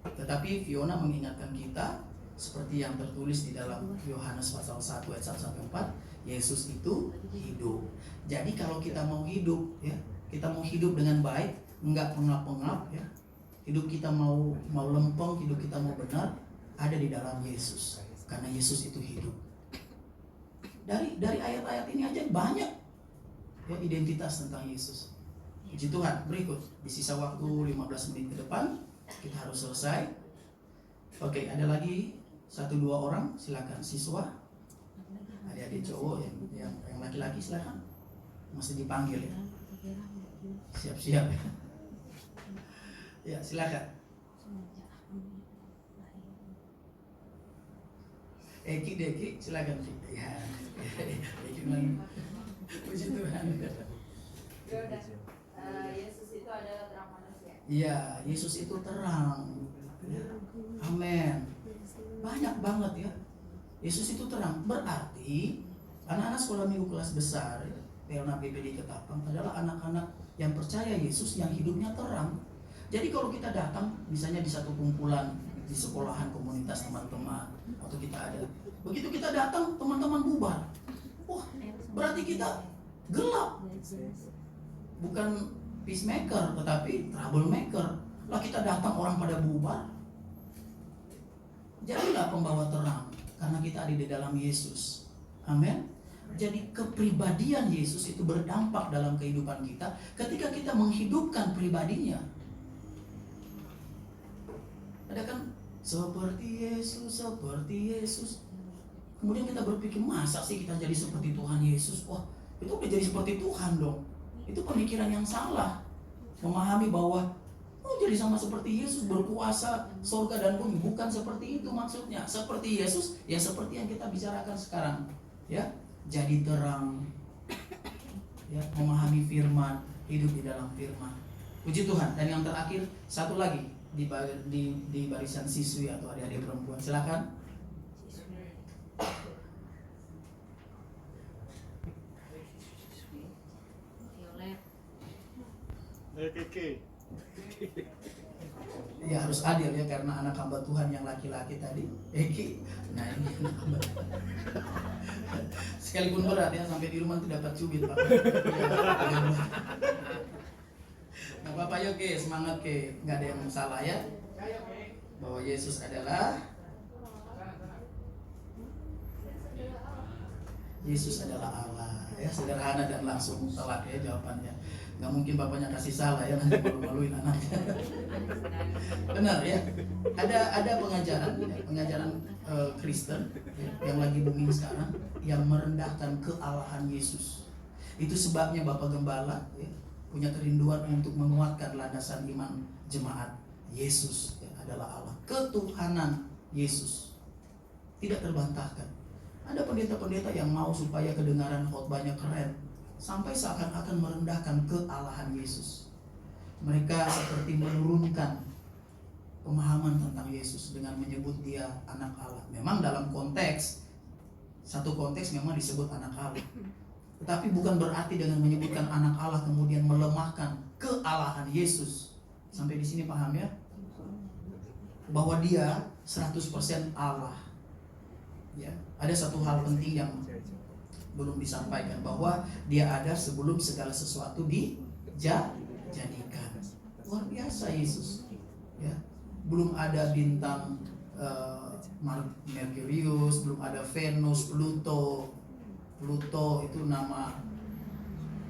A: Tetapi Fiona mengingatkan kita seperti yang tertulis di dalam Yohanes pasal 1 ayat 1 sampai 4, Yesus itu hidup. Jadi kalau kita mau hidup ya, kita mau hidup dengan baik, enggak pengap-pengap ya. Hidup kita mau lempeng, hidup kita mau benar, ada di dalam Yesus. Karena Yesus itu hidup. Dari ayat-ayat ini aja banyak ya identitas tentang Yesus. Puji Tuhan. Berikut, di sisa waktu 15 menit ke depan kita harus selesai. Oke, ada lagi 1-2 orang, silakan. Siswa, adik-adik cowok yang laki-laki silakan. Masih dipanggil ya. Siap-siap ya. Ya, silakan. Eki, Deki, silakan. Ya, Eki lagi. Puji Tuhan.
F: Yesus itu adalah terang manusia.
A: Iya, Yesus itu terang. Ya. Amin. Banyak banget ya. Yesus itu terang. Berarti anak-anak sekolah minggu kelas besar, PLNA PPD Ketapang adalah anak-anak yang percaya Yesus yang hidupnya terang. Jadi kalau kita datang, misalnya di satu kumpulan di sekolahan komunitas teman-teman, atau kita ada, begitu kita datang teman-teman bubar. Wah, berarti kita gelap. Bukan peacemaker, tetapi troublemaker. Lah kita datang orang pada bubar. Jadilah pembawa terang, karena kita ada di dalam Yesus. Amin. Jadi kepribadian Yesus itu berdampak dalam kehidupan kita ketika kita menghidupkan pribadinya. Ada kan seperti Yesus, seperti Yesus. Kemudian kita berpikir, masa sih kita jadi seperti Tuhan Yesus? Wah, itu udah jadi seperti Tuhan dong. Itu pemikiran yang salah. Memahami bahwa jadi sama seperti Yesus, berkuasa surga dan bumi. Bukan seperti itu maksudnya. Seperti Yesus, ya seperti yang kita bicarakan sekarang. Ya, jadi terang. Ya, memahami firman. hidup di dalam firman. Puji Tuhan. Dan yang terakhir, satu lagi di barisan siswi atau adik-adik perempuan. Silakan.
B: Keke.
A: Ya harus adil ya, karena anak hamba Tuhan yang laki-laki tadi Eki. Nah ini anak hamba. Sekalipun berat ya, sampai di rumah tidak dapat cubit Pak. Nah Bapak yuk ke, semangat ke, nggak ada yang salah ya, bahwa Yesus adalah Allah ya, sederhana dan langsung telak ya jawabannya. Nggak mungkin bapaknya kasih salah ya, nanti malu-maluin anaknya. Benar ya, ada pengajaran Kristen ya, yang lagi booming sekarang, yang merendahkan kealahan Yesus. Itu sebabnya Bapak Gembala ya, punya kerinduan untuk menguatkan landasan iman jemaat. Yesus ya, adalah Allah, ketuhanan Yesus tidak terbantahkan. Ada pendeta-pendeta yang mau supaya kedengaran khotbahnya keren, sampai seakan-akan merendahkan kealahan Yesus. Mereka seperti menurunkan pemahaman tentang Yesus dengan menyebut dia anak Allah. Memang dalam satu konteks memang disebut anak Allah. Tetapi bukan berarti dengan menyebutkan anak Allah kemudian melemahkan kealahan Yesus. Sampai di sini paham ya? Bahwa dia 100% Allah. Ya, ada satu hal penting yang belum disampaikan, bahwa dia ada sebelum segala sesuatu dijadikan. Luar biasa Yesus ya. Belum ada bintang Merkurius, belum ada Venus, Pluto itu nama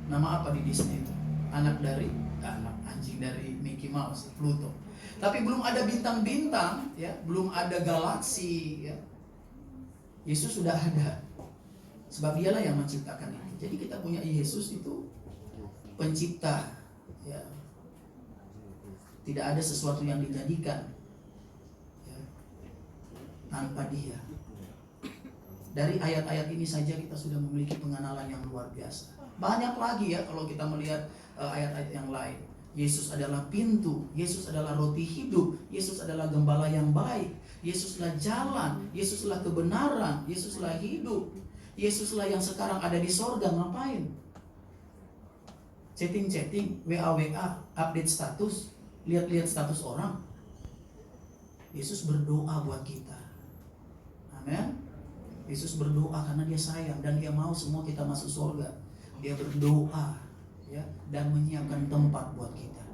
A: apa di Disney itu? Anak anjing dari Mickey Mouse, Pluto. Tapi belum ada bintang-bintang ya, belum ada galaksi ya. Yesus sudah ada. Sebab dialah yang menciptakan itu. Jadi kita punya Yesus itu pencipta ya. Tidak ada sesuatu yang dijadikan ya, tanpa dia. Dari ayat-ayat ini saja kita sudah memiliki pengenalan yang luar biasa. Banyak lagi ya kalau kita melihat ayat-ayat yang lain. Yesus adalah pintu, Yesus adalah roti hidup, Yesus adalah gembala yang baik, Yesuslah jalan, Yesuslah kebenaran, Yesuslah hidup. Yesuslah yang sekarang ada di sorga. Ngapain? Chatting, WA, update status, lihat-lihat status orang. Yesus berdoa buat kita. Amin. Yesus berdoa karena dia sayang dan dia mau semua kita masuk sorga. Dia berdoa ya, dan menyiapkan tempat buat kita.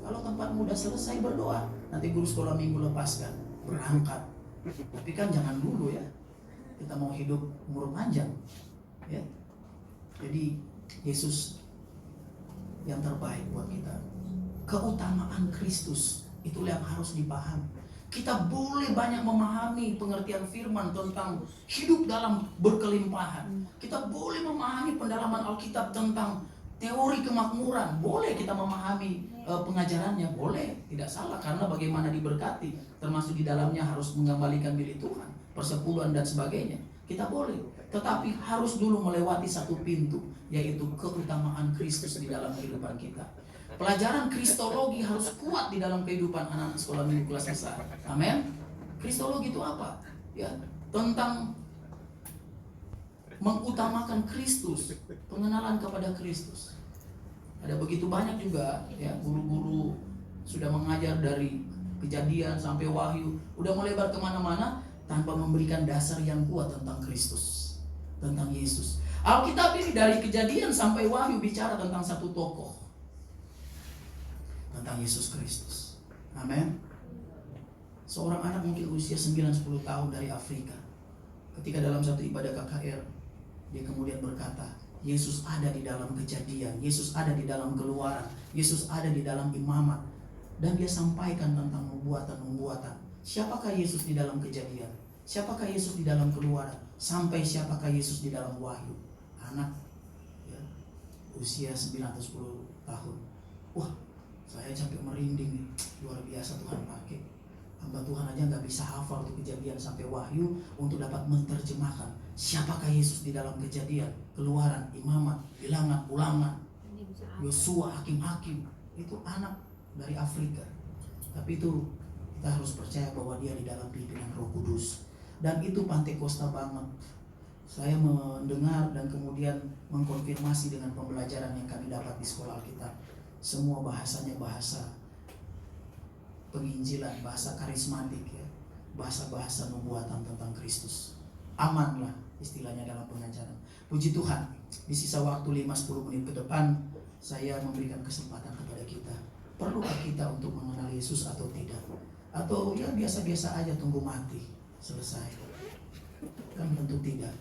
A: Kalau tempatmu udah selesai berdoa, nanti guru sekolah minggu lepaskan, berangkat. Tapi kan jangan dulu ya, kita mau hidup umur panjang ya. Jadi Yesus yang terbaik buat kita. Keutamaan Kristus itulah yang harus dipahami. Kita boleh banyak memahami pengertian firman tentang hidup dalam berkelimpahan. Kita boleh memahami pendalaman Alkitab tentang teori kemakmuran. Boleh kita memahami pengajarannya, boleh, tidak salah, karena bagaimana diberkati, termasuk di dalamnya harus mengembalikan milik Tuhan, persepuluhan dan sebagainya. Kita boleh, tetapi harus dulu melewati satu pintu, yaitu keutamaan Kristus di dalam kehidupan kita. Pelajaran kristologi harus kuat di dalam kehidupan anak-anak sekolah minggu kelas besar. Amin. Kristologi itu apa? Ya, tentang mengutamakan Kristus, pengenalan kepada Kristus. Ada begitu banyak juga ya, guru-guru sudah mengajar dari Kejadian sampai Wahyu, udah melebar kemana-mana tanpa memberikan dasar yang kuat tentang Kristus, tentang Yesus. Alkitab ini dari Kejadian sampai Wahyu bicara tentang satu tokoh, tentang Yesus Kristus. Amin. Seorang anak mungkin usia 9-10 tahun dari Afrika, ketika dalam satu ibadah KKR, dia kemudian berkata, Yesus ada di dalam Kejadian, Yesus ada di dalam Keluaran, Yesus ada di dalam Imamat. Dan dia sampaikan tentang nubuatan. Siapakah Yesus di dalam Kejadian? Siapakah Yesus di dalam Keluaran? Sampai siapakah Yesus di dalam Wahyu? Anak ya, usia 9 atau 10 tahun. Wah, saya sampai merinding nih. Luar biasa Tuhan pakai. Hamba Tuhan aja gak bisa hafal tuh Kejadian sampai Wahyu untuk dapat menerjemahkan siapakah Yesus di dalam Kejadian, Keluaran, Imamat, Bilangan, Ulangan. Yosua, hakim-hakim, itu anak dari Afrika. Tapi itu kita harus percaya bahwa dia di dalam pimpinan Roh Kudus. Dan itu Pantekosta banget. Saya mendengar dan kemudian mengkonfirmasi dengan pembelajaran yang kami dapat di sekolah Alkitab. Semua bahasanya bahasa penginjilan, bahasa karismatik ya. Bahasa-bahasa nubuatan tentang Kristus. Aman lah istilahnya dalam pengajaran. Puji Tuhan, di sisa waktu 5-10 menit ke depan saya memberikan kesempatan kepada kita. Perlukah kita untuk mengenal Yesus atau tidak? Atau ya biasa-biasa aja tunggu mati selesai? Kan tentu tidak.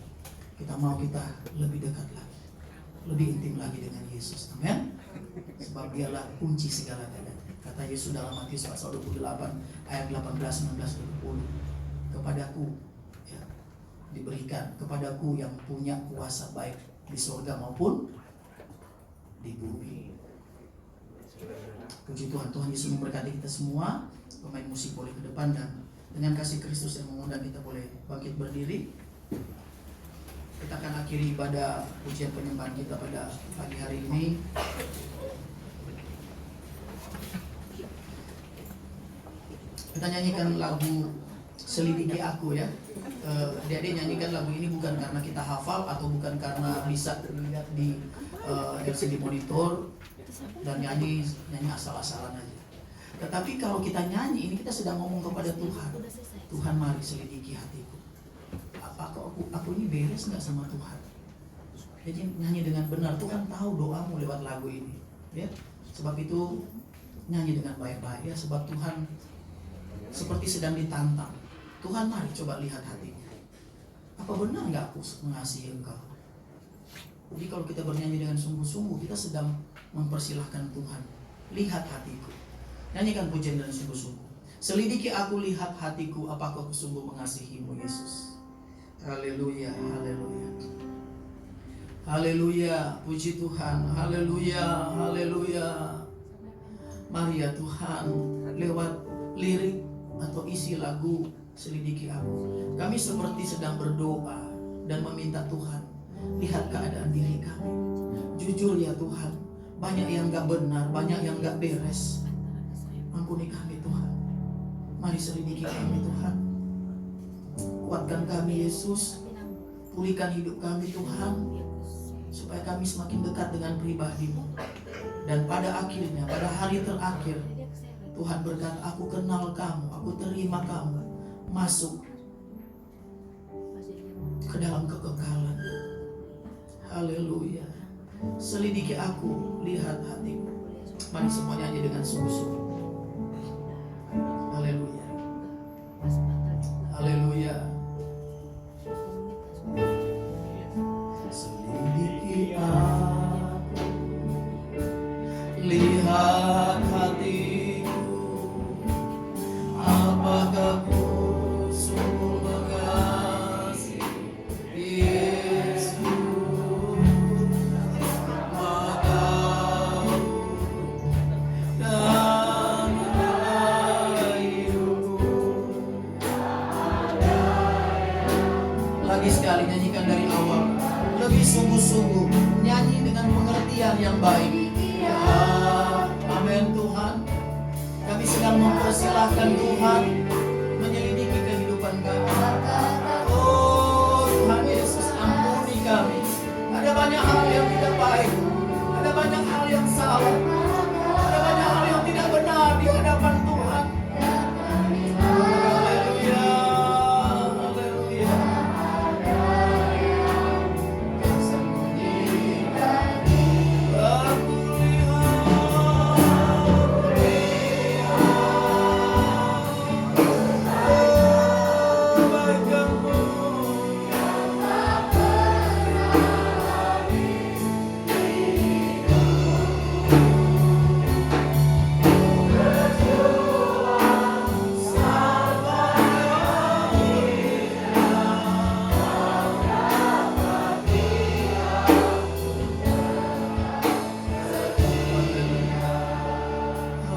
A: Kita mau kita lebih dekat lagi, lebih intim lagi dengan Yesus. Amin. Sebab dialah kunci segala-galanya. Kata Yesus dalam Matius pasal 28 ayat 18, 19, 20. Kepadaku ya, diberikan, kepadaku yang punya kuasa baik di surga maupun di bumi. Puji Tuhan, Tuhan Yesus memberkati kita semua. Pemain musik boleh ke depan dan dengan kasih Kristus yang mengundang kita boleh bangkit berdiri. Kita akan akhiri ibadah pujian penyembahan kita pada pagi hari ini. Kita nyanyikan lagu Selidiki Aku ya. Adik-adik nyanyikan lagu ini bukan karena kita hafal atau bukan karena bisa dilihat di LCD monitor dan nyanyi asal-asalan aja. Tetapi kalau kita nyanyi ini kita sedang ngomong kepada Tuhan. Tuhan, mari selidiki hatiku. Apakah aku ini beres nggak sama Tuhan? Jadi nyanyi dengan benar. Tuhan tahu doamu lewat lagu ini. Ya, sebab itu nyanyi dengan baik-baik ya. Sebab Tuhan seperti sedang ditantang. Tuhan, mari coba lihat hatimu. Apa benar nggak aku mengasihi engkau? Jadi kalau kita bernyanyi dengan sungguh-sungguh, kita sedang mempersilahkan Tuhan, lihat hatiku. Nyanyikan pujian dengan sungguh-sungguh. Selidiki aku, lihat hatiku, apakah aku sungguh mengasihimu Yesus. Haleluya, haleluya. Haleluya, puji Tuhan. Haleluya, haleluya. Mari ya Tuhan, lewat lirik atau isi lagu Selidiki Aku, kami seperti sedang berdoa dan meminta Tuhan, lihat keadaan diri kami. Jujur ya Tuhan, banyak yang gak benar, banyak yang gak beres. Ampuni kami Tuhan. Mari selidiki kami Tuhan. Kuatkan kami Yesus. Pulihkan hidup kami Tuhan, supaya kami semakin dekat dengan pribadi-Mu. Dan pada akhirnya, pada hari terakhir, Tuhan berkata, aku kenal kamu, aku terima kamu, masuk ke dalam kekekalan. Haleluya. Selidiki aku, lihat hatiku. Mari semua nyanyi dengan sungguh-sungguh. Haleluya. Haleluya. Selidiki aku, lihat hatiku, apakah ku sungguh mengasihi Yesus. Maka dan hidupku. Lagi sekali nyanyikan dari awal, lebih sungguh-sungguh, nyanyi dengan pengertian yang baik. Ya, amin Tuhan. Kami sedang mempersilahkan Tuhan menyelidiki kehidupan kami. Oh Tuhan Yesus, ampuni kami. Ada banyak hal yang tidak baik, ada banyak hal yang salah, ada banyak hal yang tidak benar di hadapan Tuhan. Haleluya, haleluya.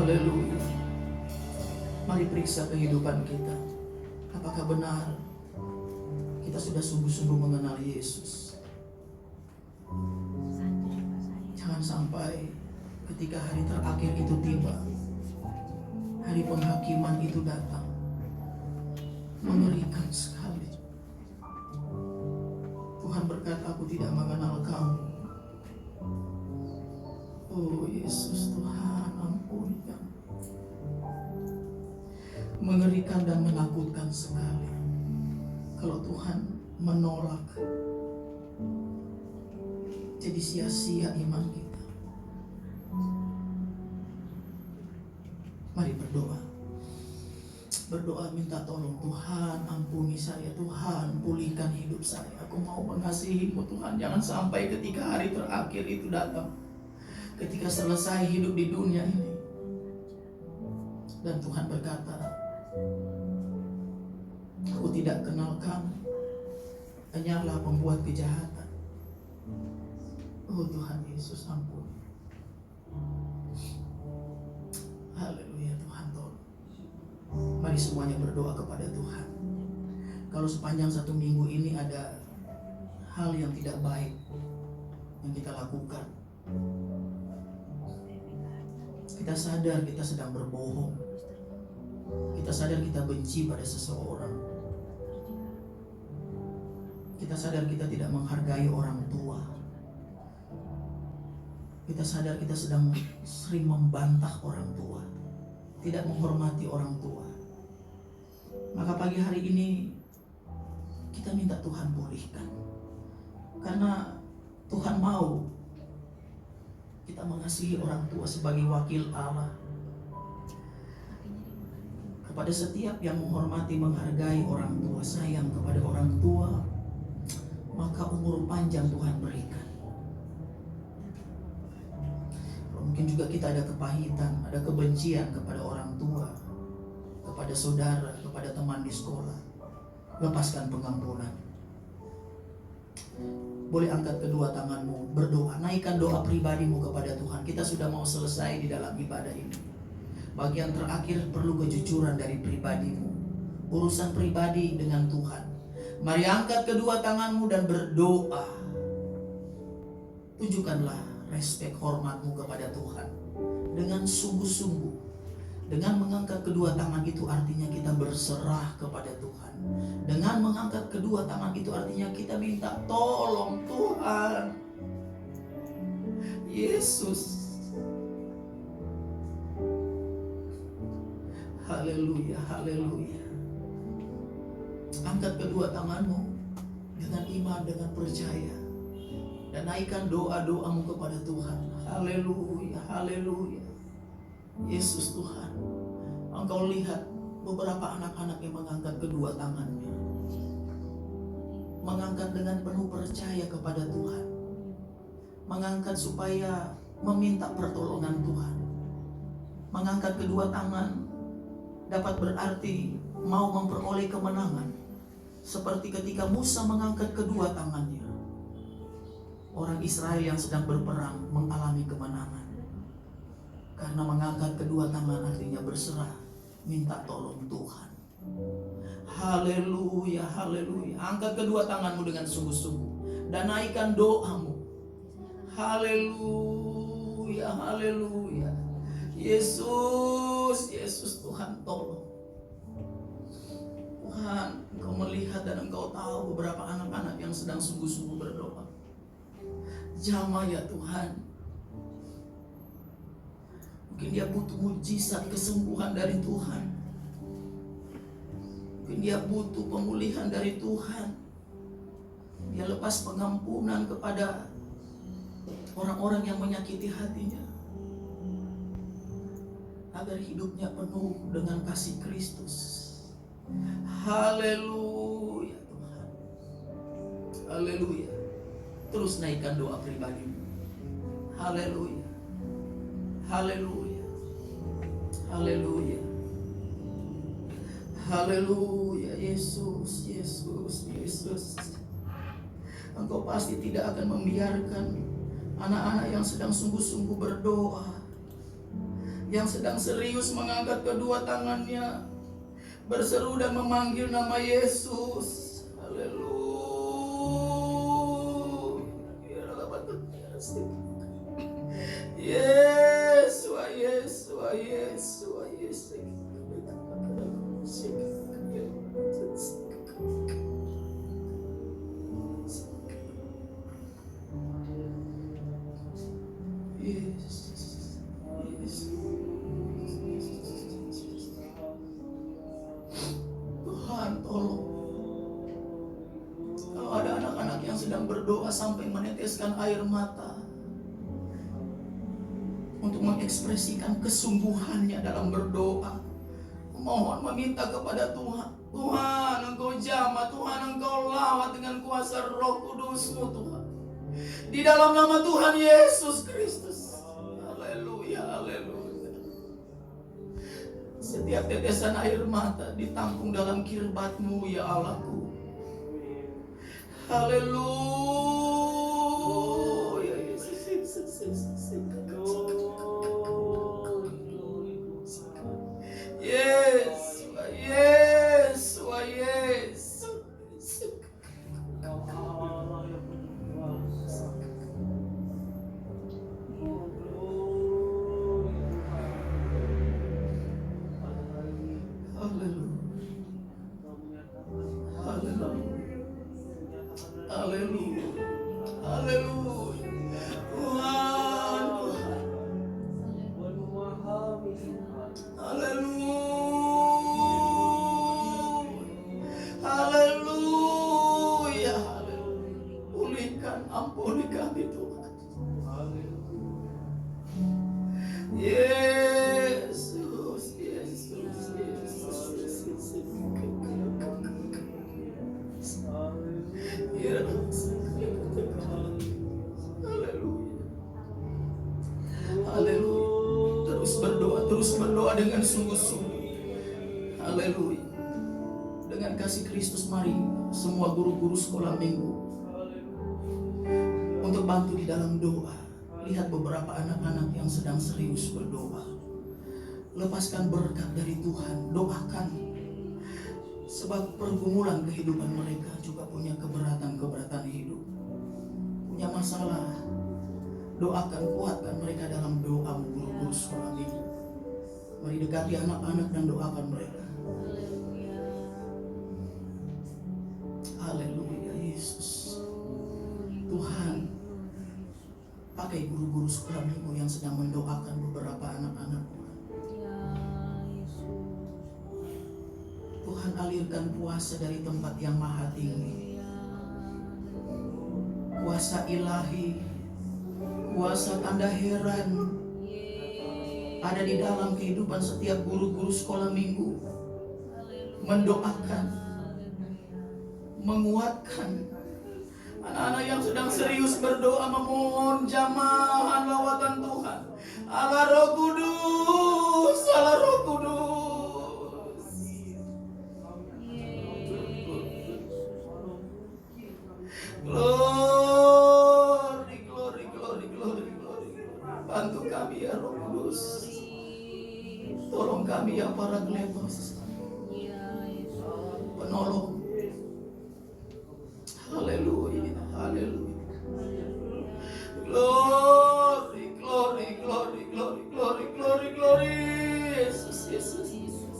A: Haleluya. Mari periksa kehidupan kita. Apakah benar kita sudah sungguh-sungguh mengenal Yesus? Jangan sampai ketika hari terakhir itu tiba, hari penghakiman itu datang, mengerikan sekali. Tuhan berkata, aku tidak mengenal kamu. Oh Yesus, Tuhan ampuni kami. Mengerikan dan menakutkan sekali kalau Tuhan menolak, jadi sia-sia iman kita. Mari berdoa. Berdoa minta tolong, Tuhan ampuni saya, Tuhan pulihkan hidup saya. Aku mau mengasihi-Mu Tuhan. Jangan sampai ketika hari terakhir itu datang, ketika selesai hidup di dunia ini, dan Tuhan berkata, aku tidak kenal kamu, hanyalah pembuat kejahatan. Oh Tuhan Yesus, ampun. Haleluya, Tuhan tolong. Mari semuanya berdoa kepada Tuhan. Kalau sepanjang satu minggu ini ada hal yang tidak baik yang kita lakukan, kita sadar kita sedang berbohong, kita sadar kita benci pada seseorang, kita sadar kita tidak menghargai orang tua, kita sadar kita sedang sering membantah orang tua, tidak menghormati orang tua. Maka pagi hari ini kita minta Tuhan pulihkan, karena Tuhan mau kita mengasihi orang tua sebagai wakil Allah. Kepada setiap yang menghormati, menghargai orang tua, sayang kepada orang tua, maka umur panjang Tuhan berikan. Mungkin juga kita ada kepahitan, ada kebencian kepada orang tua, kepada saudara, kepada teman di sekolah. Lepaskan pengampunan. Boleh angkat kedua tanganmu, berdoa, naikkan doa pribadimu kepada Tuhan. Kita sudah mau selesai di dalam ibadah ini. Bagian terakhir perlu kejujuran dari pribadimu, urusan pribadi dengan Tuhan. Mari angkat kedua tanganmu dan berdoa. Tunjukkanlah respek hormatmu kepada Tuhan dengan sungguh-sungguh. Dengan mengangkat kedua tangan itu artinya kita berserah kepada Tuhan. Dengan mengangkat kedua tangan itu artinya kita minta tolong Tuhan Yesus. Haleluya, haleluya. Angkat kedua tanganmu dengan iman, dengan percaya, dan naikkan doa-doamu kepada Tuhan. Haleluya, haleluya. Yesus Tuhan, Engkau lihat beberapa anak-anak yang mengangkat kedua tangannya, mengangkat dengan penuh percaya kepada Tuhan, mengangkat supaya meminta pertolongan Tuhan. Mengangkat kedua tangan dapat berarti mau memperoleh kemenangan, seperti ketika Musa mengangkat kedua tangannya. Orang Israel yang sedang berperang mengalami kemenangan, karena mengangkat kedua tangan artinya berserah, minta tolong Tuhan. Haleluya, haleluya. Angkat kedua tanganmu dengan sungguh-sungguh dan naikkan doamu. Haleluya, haleluya. Yesus, Yesus, Tuhan tolong. Tuhan, Engkau melihat dan Engkau tahu beberapa anak-anak yang sedang sungguh-sungguh berdoa. Jamah ya Tuhan. Mungkin dia butuh mujizat kesembuhan dari Tuhan. Mungkin dia butuh pemulihan dari Tuhan. Dia lepas pengampunan kepada orang-orang yang menyakiti hatinya, agar hidupnya penuh dengan kasih Kristus. Haleluya Tuhan. Haleluya. Terus naikkan doa pribadimu. Haleluya. Haleluya. Haleluya. Haleluya. Yesus, Yesus, Yesus. Engkau pasti tidak akan membiarkan anak-anak yang sedang sungguh-sungguh berdoa, yang sedang serius mengangkat kedua tangannya, berseru dan memanggil nama Yesus. Haleluya. Yesus. Tuhan tolong. Kalau ada anak-anak yang sedang berdoa sampai meneteskan air mata untuk mengekspresikan kesungguhannya dalam berdoa, mohon meminta kepada Tuhan, Tuhan Engkau jamah, Tuhan Engkau lawat dengan kuasa Roh Kudus-Mu Tuhan, di dalam nama Tuhan Yesus Kristus. Haleluya, haleluya. Setiap tetesan air mata ditampung dalam kirbat-Mu ya Allahku. Haleluya, Yesus. Yes, yes, yes. Haleluya, haleluya. Tuhan, Tuhan. Haleluya, haleluya. Pulihkan, ampuni kami Tuhan. Yesus, Yesus, Yesus. Haleluya. Haleluya. Terus berdoa dengan sungguh-sungguh. Haleluya. Dengan kasih Kristus, mari semua guru-guru sekolah minggu untuk bantu di dalam doa. Lihat beberapa anak-anak yang sedang serius berdoa. Lepaskan berkat dari Tuhan. Doakan. Sebab pergumulan kehidupan mereka juga punya keberatan hidup, punya masalah. Doakan, kuatkan mereka dalam doa, guru-guru sekolah minggu. Mari dekati anak-anak dan doakan mereka. Haleluya, Yesus. Tuhan, pakai guru-guru sekolah minggu yang sedang mendoakan beberapa anak-anak. Tuhan, alirkan kuasa dari tempat yang maha tinggi, kuasa ilahi, kuasa tanda heran ada di dalam kehidupan setiap guru-guru sekolah minggu. Mendoakan, menguatkan anak-anak yang sedang serius berdoa, memohon jamahan lawatan Tuhan. Allah Roh Kudus, Allah Roh Kudus. Glory, glory, glory, glory, glory. Bantu kami ya Roh Kudus. Tolong kami ya para Parakletos, penolong. Haleluya, haleluya. Glory, glory, glory, glory, glory, glory, glory. Yesus, Yesus, Yesus.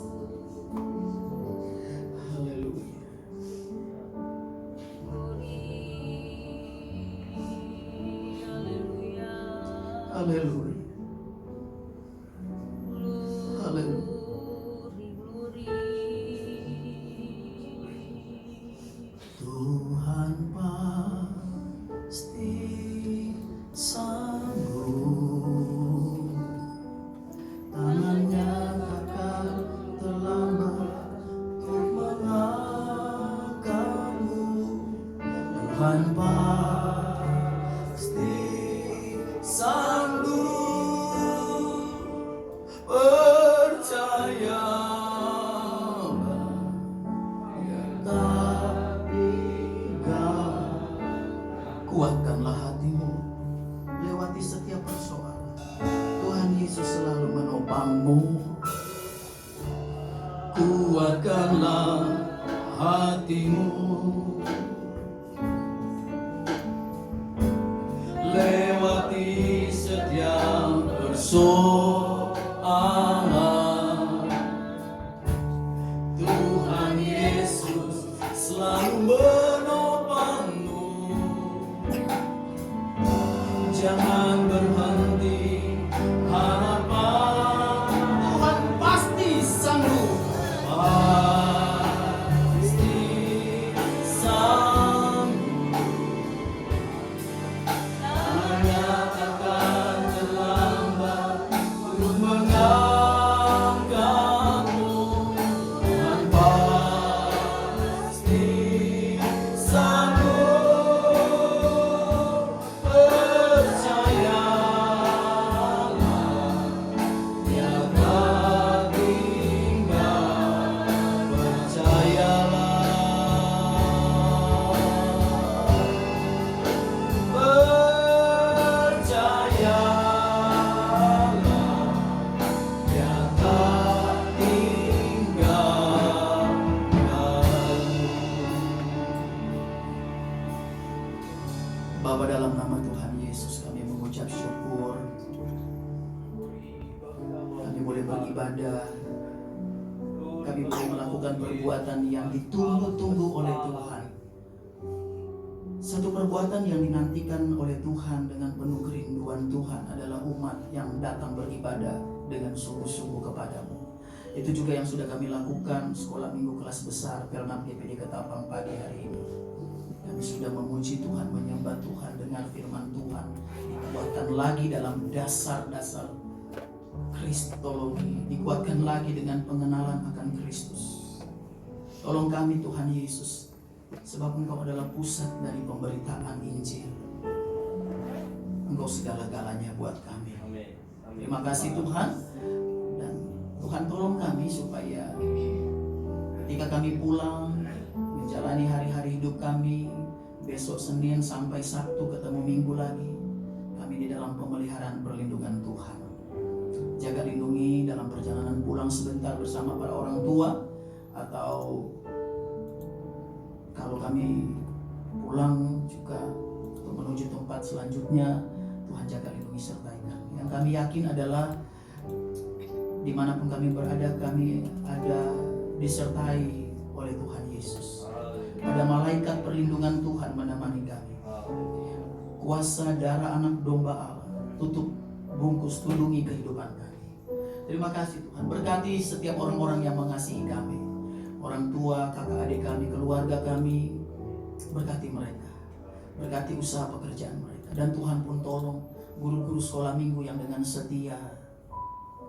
A: Haleluya. Haleluya. Haleluya. Tuhan pasti sanggup, tangannya takkan terlambat untuk mengangkatmu. Tuhan pasti sanggup, percayalah, kuatkanlah hatimu lewati setiap persoalan. Tuhan Yesus selalu menopangmu. Kuatkanlah hatimu lewati setiap persoalan. Yesus, kami mengucap syukur kami boleh beribadah, kami boleh melakukan perbuatan yang ditunggu-tunggu oleh Tuhan. Satu perbuatan yang dinantikan oleh Tuhan dengan penuh kerinduan Tuhan adalah umat yang datang beribadah dengan sungguh-sungguh kepadamu. Itu juga yang sudah kami lakukan sekolah minggu kelas besar Pelnam GPD Ketapang pagi hari ini. Kami sudah memuji Tuhan, menyembah Tuhan, dengar firman Tuhan, dikuatkan lagi dalam dasar-dasar Kristologi, dikuatkan lagi dengan pengenalan akan Kristus. Tolong kami Tuhan Yesus, sebab Engkau adalah pusat dari pemberitaan Injil. Engkau segala-galanya buat kami. Terima kasih Tuhan. Dan Tuhan tolong kami supaya ketika kami pulang menjalani hari-hari hidup kami, besok Senin sampai Sabtu ketemu Minggu lagi, kami di dalam pemeliharaan perlindungan Tuhan. Jaga lindungi dalam perjalanan pulang sebentar bersama para orang tua, atau kalau kami pulang juga untuk menuju tempat selanjutnya, Tuhan jaga lindungi sertai kami. Yang kami yakin adalah dimanapun kami berada, kami ada disertai oleh Tuhan Yesus. Ada malaikat perlindungan Tuhan menemani kami. Kuasa darah anak domba Allah tutup, bungkus, tulungi kehidupan kami. Terima kasih Tuhan. Berkati setiap orang-orang yang mengasihi kami, orang tua, kakak adik kami, keluarga kami. Berkati mereka, berkati usaha pekerjaan mereka. Dan Tuhan pun tolong guru-guru sekolah minggu yang dengan setia,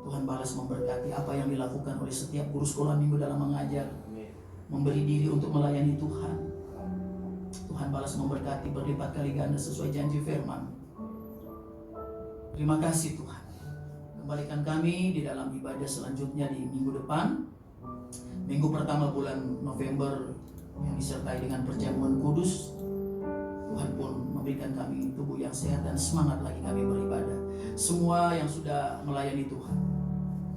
A: Tuhan balas memberkati apa yang dilakukan oleh setiap guru sekolah minggu dalam mengajar, memberi diri untuk melayani Tuhan. Tuhan balas memberkati berlipat kali ganda sesuai janji firman. Terima kasih Tuhan. Kembalikan kami di dalam ibadah selanjutnya di minggu depan, minggu pertama bulan November, yang disertai dengan perjamuan kudus. Tuhan pun memberikan kami tubuh yang sehat dan semangat lagi kami beribadah. Semua yang sudah melayani Tuhan,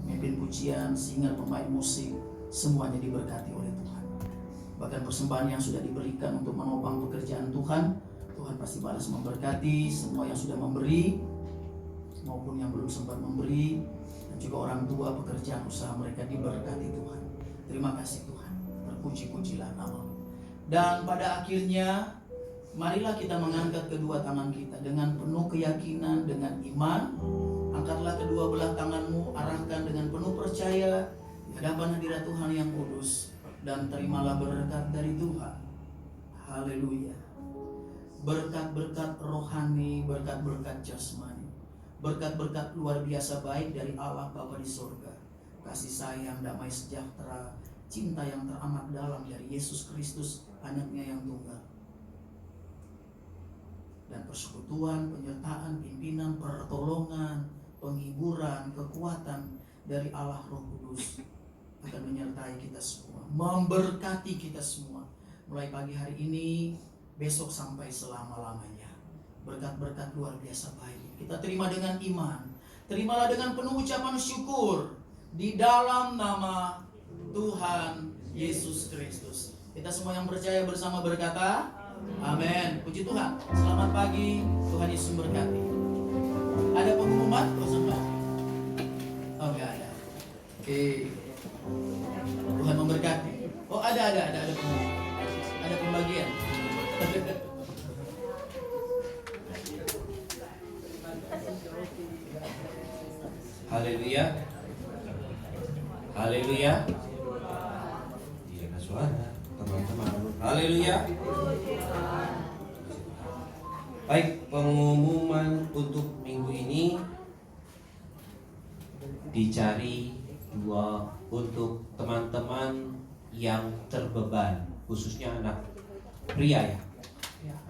A: pemimpin pujian, singer, pemain musik, semuanya diberkati oleh Tuhan. Bahkan persembahan yang sudah diberikan untuk menopang pekerjaan Tuhan, Tuhan pasti balas memberkati. Semua yang sudah memberi maupun yang belum sempat memberi, dan juga orang tua, pekerjaan usaha mereka diberkati Tuhan. Terima kasih Tuhan, terpuji-pujilah nama-Mu. Dan pada akhirnya, marilah kita mengangkat kedua tangan kita dengan penuh keyakinan, dengan iman. Angkatlah kedua belah tanganmu, arahkan dengan penuh percaya di hadapan hadirat Tuhan yang kudus, dan terimalah berkat dari Tuhan. Haleluya. Berkat-berkat rohani, berkat-berkat jasmani, berkat-berkat luar biasa baik dari Allah Bapa di surga, kasih sayang, damai sejahtera, cinta yang teramat dalam dari Yesus Kristus, anaknya yang tunggal, dan persekutuan, penyertaan, pimpinan, pertolongan, penghiburan, kekuatan dari Allah Roh Kudus akan menyertai kita semua, memberkati kita semua, mulai pagi hari ini, besok sampai selama-lamanya. Berkat-berkat luar biasa baik kita terima dengan iman. Terimalah dengan penuh ucapan syukur di dalam nama Tuhan Yesus Kristus. Kita semua yang percaya bersama berkata amin. Puji Tuhan. Selamat pagi, Tuhan Yesus memberkati. Ada pengumuman? Oh, enggak ada. Oke. Tuhan memberkati. Oh, ada pengumuman. Ada pembagian.
G: Haleluya. Haleluya. Iya, suara teman-teman. Haleluya. Baik, pengumuman untuk minggu ini dicari dua untuk teman-teman yang terbeban, khususnya anak pria ya.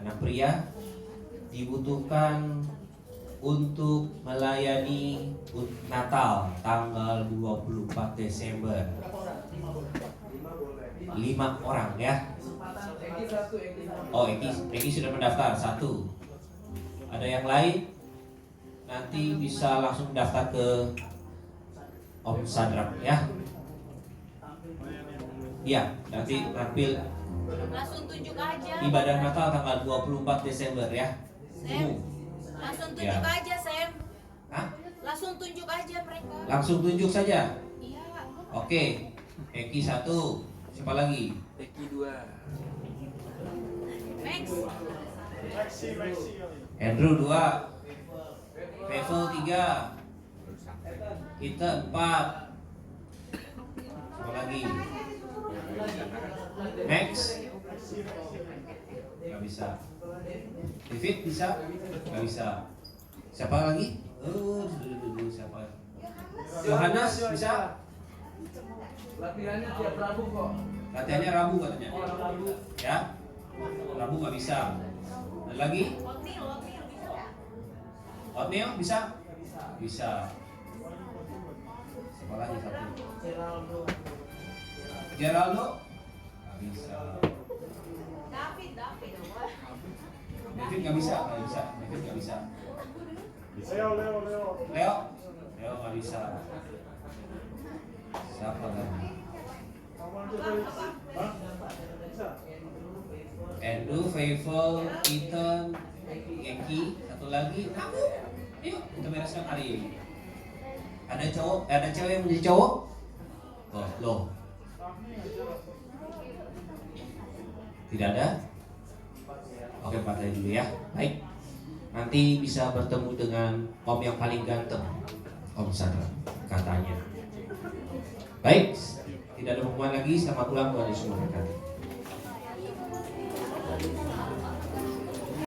G: Anak pria dibutuhkan untuk melayani Natal tanggal 24 Desember. 5 orang ya. Oh, Eki sudah mendaftar 1. Ada yang lain? Nanti bisa langsung daftar ke Om Sadrak ya. Iya, nanti tampil
F: Langsung tunjuk aja.
G: ibadah Natal tanggal 24 Desember ya.
F: Sem. Langsung tunjuk
G: Ya.
F: aja, Sam.
G: Hah?
F: Langsung tunjuk aja mereka.
G: Langsung tunjuk saja.
F: Iya.
G: Oke. Eki 1. Siapa lagi?
D: Eki 2.
F: Next.
B: Maxi.
G: Andrew 2. Vevo 3. Kita 4. Siapa lagi? Max. Gak bisa. David bisa? Gak bisa. Siapa lagi? Siapa? Yohanes bisa?
D: Latihannya tiap Rabu kok.
G: Latihannya Rabu katanya.
D: Oh, Rabu.
G: Ya? Rabu nggak bisa. Ada lagi? Otnil bisa? Bisa. Siapa lagi satu? Geraldo? Nggak bisa.
F: David.
G: David nggak bisa. David nggak bisa.
B: Leo.
G: Leo nggak bisa. Siapa lagi?
B: Hah? Bisa.
G: Andrew, Fable, Ethan, Eki, satu lagi. Kamu? Yuk kita bereskan hari ini. Ada cewek yang menjadi cowok? Oh, loh. Tidak ada? Oke, patahin dulu ya. Baik. Nanti bisa bertemu dengan Om yang paling ganteng, Om Sandra, katanya. Baik, tidak ada hubungan lagi. Selamat pulang, Tuhan Yesus memberkati.